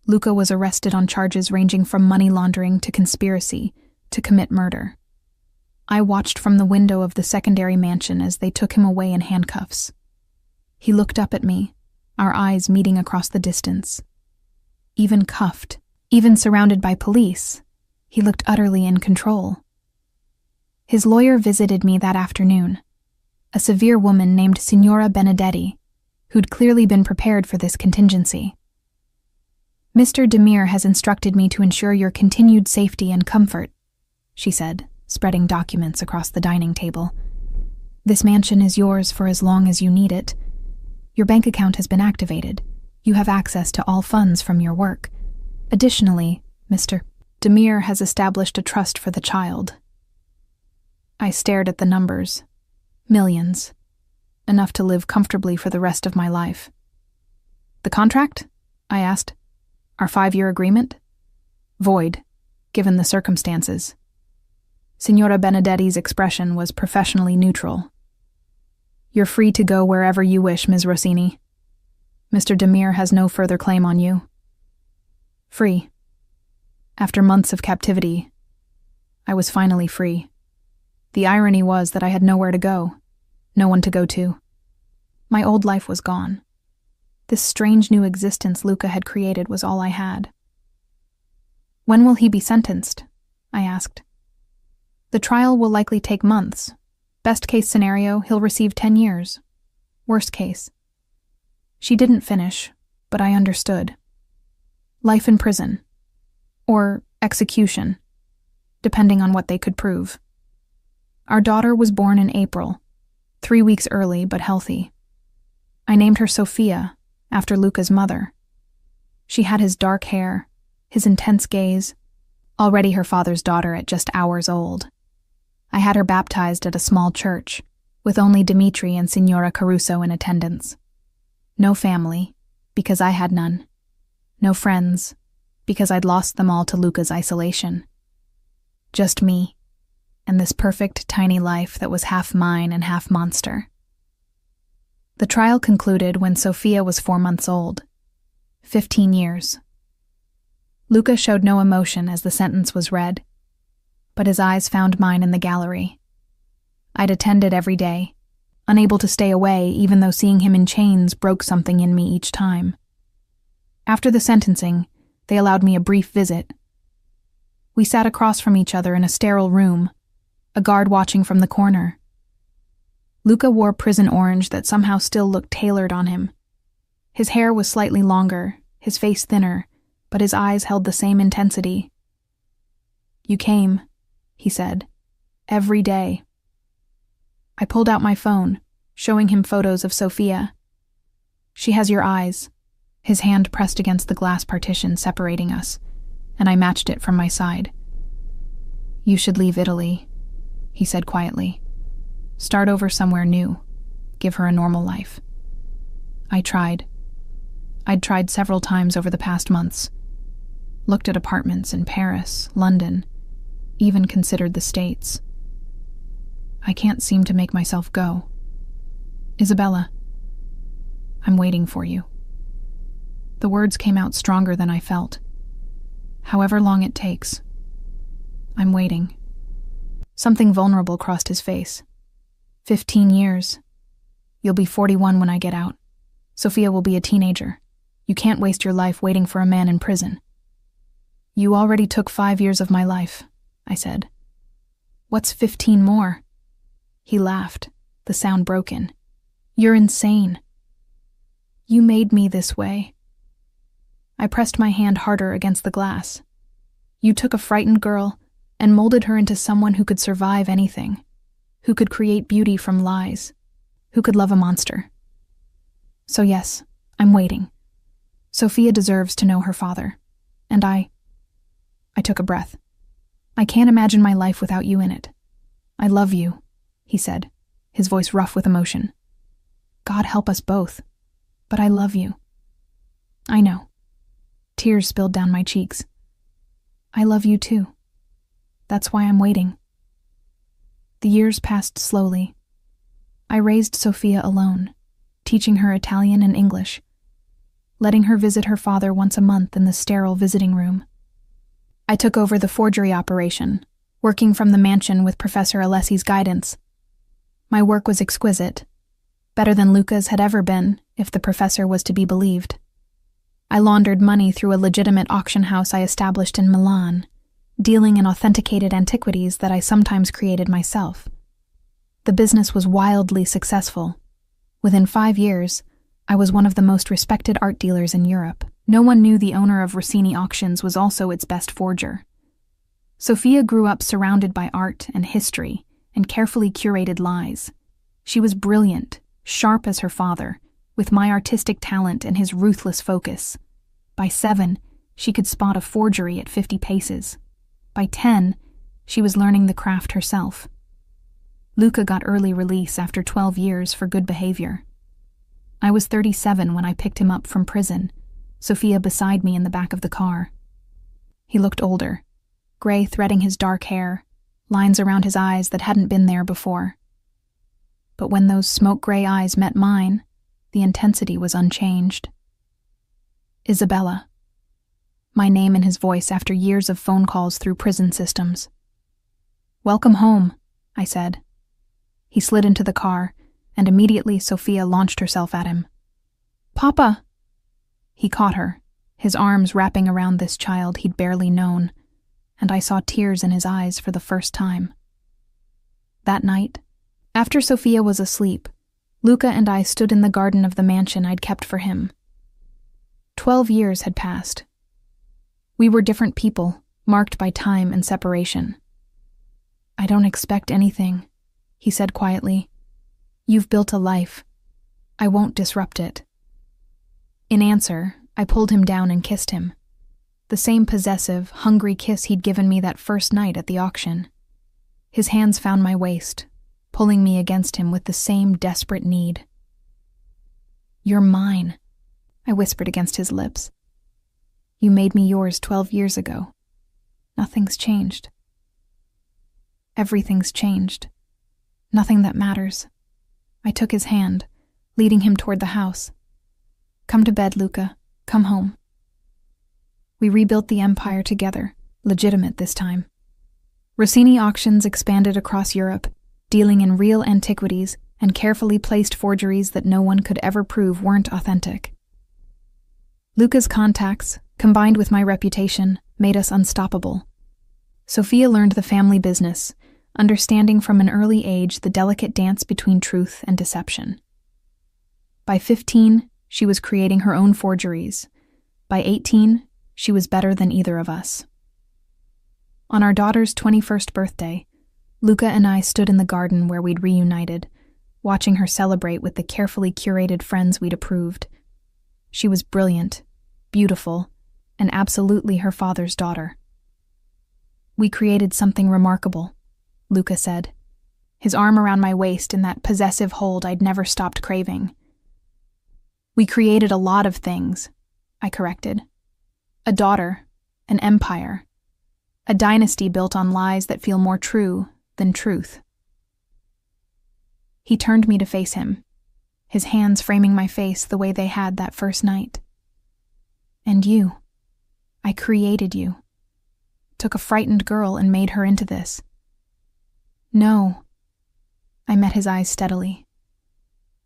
Luca was arrested on charges ranging from money laundering to conspiracy to commit murder. I watched from the window of the secondary mansion as they took him away in handcuffs. He looked up at me, our eyes meeting across the distance. Even cuffed, even surrounded by police, he looked utterly in control. His lawyer visited me that afternoon, a severe woman named Signora Benedetti, who'd clearly been prepared for this contingency. "Mr. Demir has instructed me to ensure your continued safety and comfort," she said, spreading documents across the dining table. "This mansion is yours for as long as you need it. Your bank account has been activated. You have access to all funds from your work. Additionally, Mr. Demir has established a trust for the child." I stared at the numbers. Millions. Enough to live comfortably for the rest of my life. "The contract?" I asked. "Our 5-year agreement?" "Void, given the circumstances." Signora Benedetti's expression was professionally neutral. "You're free to go wherever you wish, Ms. Rossini. Mr. Demir has no further claim on you." Free. After months of captivity, I was finally free. The irony was that I had nowhere to go, no one to go to. My old life was gone. This strange new existence Luca had created was all I had. "When will he be sentenced?" I asked. "The trial will likely take months. Best case scenario, he'll receive 10 years. Worst case." She didn't finish, but I understood. Life in prison. Or execution, depending on what they could prove. Our daughter was born in April, 3 weeks early but healthy. I named her Sophia, after Luca's mother. She had his dark hair, his intense gaze, already her father's daughter at just hours old. I had her baptized at a small church, with only Dmitri and Signora Caruso in attendance. No family, because I had none. No friends, because I'd lost them all to Luca's isolation. Just me, and this perfect tiny life that was half mine and half monster. The trial concluded when Sophia was 4 months old. 15 years. Luca showed no emotion as the sentence was read, but his eyes found mine in the gallery. I'd attended every day, unable to stay away even though seeing him in chains broke something in me each time. After the sentencing, they allowed me a brief visit. We sat across from each other in a sterile room, a guard watching from the corner. Luca wore prison orange that somehow still looked tailored on him. His hair was slightly longer, his face thinner, but his eyes held the same intensity. "You came," he said, "every day." I pulled out my phone, showing him photos of Sophia. She has your eyes. His hand pressed against the glass partition separating us, and I matched it from my side. You should leave Italy, he said quietly. Start over somewhere new. Give her a normal life. I tried. I'd tried several times over the past months. Looked at apartments in Paris, London, even considered the States. I can't seem to make myself go. Isabella, I'm waiting for you. The words came out stronger than I felt. However long it takes. I'm waiting. Something vulnerable crossed his face. 15 years. You'll be 41 when I get out. Sophia will be a teenager. You can't waste your life waiting for a man in prison. You already took 5 years of my life, I said. What's 15 more? He laughed, the sound broken. You're insane. You made me this way. I pressed my hand harder against the glass. You took a frightened girl and molded her into someone who could survive anything, who could create beauty from lies, who could love a monster. So yes, I'm waiting. Sophia deserves to know her father. And I took a breath. I can't imagine my life without you in it. I love you, he said, his voice rough with emotion. God help us both, but I love you. I know. Tears spilled down my cheeks. I love you too. That's why I'm waiting. The years passed slowly. I raised Sophia alone, teaching her Italian and English, letting her visit her father once a month in the sterile visiting room. I took over the forgery operation, working from the mansion with Professor Alessi's guidance. My work was exquisite, better than Luca's had ever been, if the professor was to be believed. I laundered money through a legitimate auction house I established in Milan, dealing in authenticated antiquities that I sometimes created myself. The business was wildly successful. Within 5 years, I was one of the most respected art dealers in Europe. No one knew the owner of Rossini Auctions was also its best forger. Sophia grew up surrounded by art and history and carefully curated lies. She was brilliant, sharp as her father, with my artistic talent and his ruthless focus. By 7, she could spot a forgery at 50 paces. By 10, she was learning the craft herself. Luca got early release after 12 years for good behavior. I was 37 when I picked him up from prison, Sophia beside me in the back of the car. He looked older, gray threading his dark hair, lines around his eyes that hadn't been there before. But when those smoke-gray eyes met mine, the intensity was unchanged. Isabella. My name in his voice after years of phone calls through prison systems. Welcome home, I said. He slid into the car, and immediately Sophia launched herself at him. Papa! He caught her, his arms wrapping around this child he'd barely known, and I saw tears in his eyes for the first time. That night, after Sophia was asleep, Luca and I stood in the garden of the mansion I'd kept for him. 12 years had passed. We were different people, marked by time and separation. I don't expect anything, he said quietly. You've built a life. I won't disrupt it. In answer, I pulled him down and kissed him. The same possessive, hungry kiss he'd given me that first night at the auction. His hands found my waist, pulling me against him with the same desperate need. You're mine, I whispered against his lips. You made me yours 12 years ago. Nothing's changed. Everything's changed. Nothing that matters. I took his hand, leading him toward the house. Come to bed, Luca. Come home. We rebuilt the empire together, legitimate this time. Rossini Auctions expanded across Europe, dealing in real antiquities and carefully placed forgeries that no one could ever prove weren't authentic. Luca's contacts, combined with my reputation, made us unstoppable. Sophia learned the family business, understanding from an early age the delicate dance between truth and deception. By 15, she was creating her own forgeries. By 18, she was better than either of us. On our daughter's 21st birthday, Luca and I stood in the garden where we'd reunited, watching her celebrate with the carefully curated friends we'd approved, She was brilliant, beautiful, and absolutely her father's daughter. "We created something remarkable," Luca said, his arm around my waist in that possessive hold I'd never stopped craving. "We created a lot of things," I corrected. "A daughter, an empire, a dynasty built on lies that feel more true than truth." He turned me to face him, his hands framing my face the way they had that first night. "And you. I created you. Took a frightened girl and made her into this." "No." I met his eyes steadily.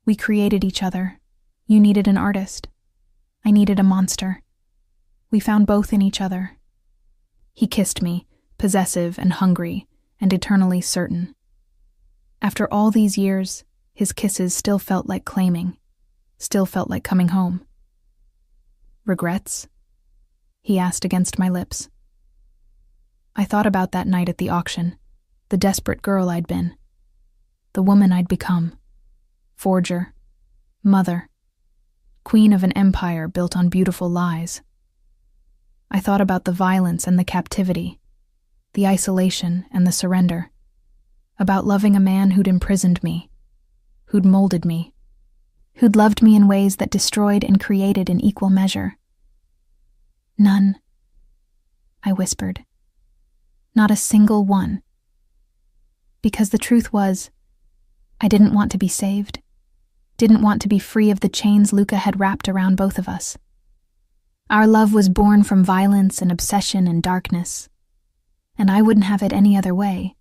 "We created each other. You needed an artist. I needed a monster. We found both in each other." He kissed me, possessive and hungry, and eternally certain. After all these years, his kisses still felt like claiming, still felt like coming home. "Regrets?" he asked against my lips. I thought about that night at the auction, the desperate girl I'd been, the woman I'd become, forger, mother, queen of an empire built on beautiful lies. I thought about the violence and the captivity, the isolation and the surrender, about loving a man who'd imprisoned me, who'd molded me, who'd loved me in ways that destroyed and created in equal measure. "None," I whispered. "Not a single one." Because the truth was, I didn't want to be saved, didn't want to be free of the chains Luca had wrapped around both of us. Our love was born from violence and obsession and darkness, and I wouldn't have it any other way.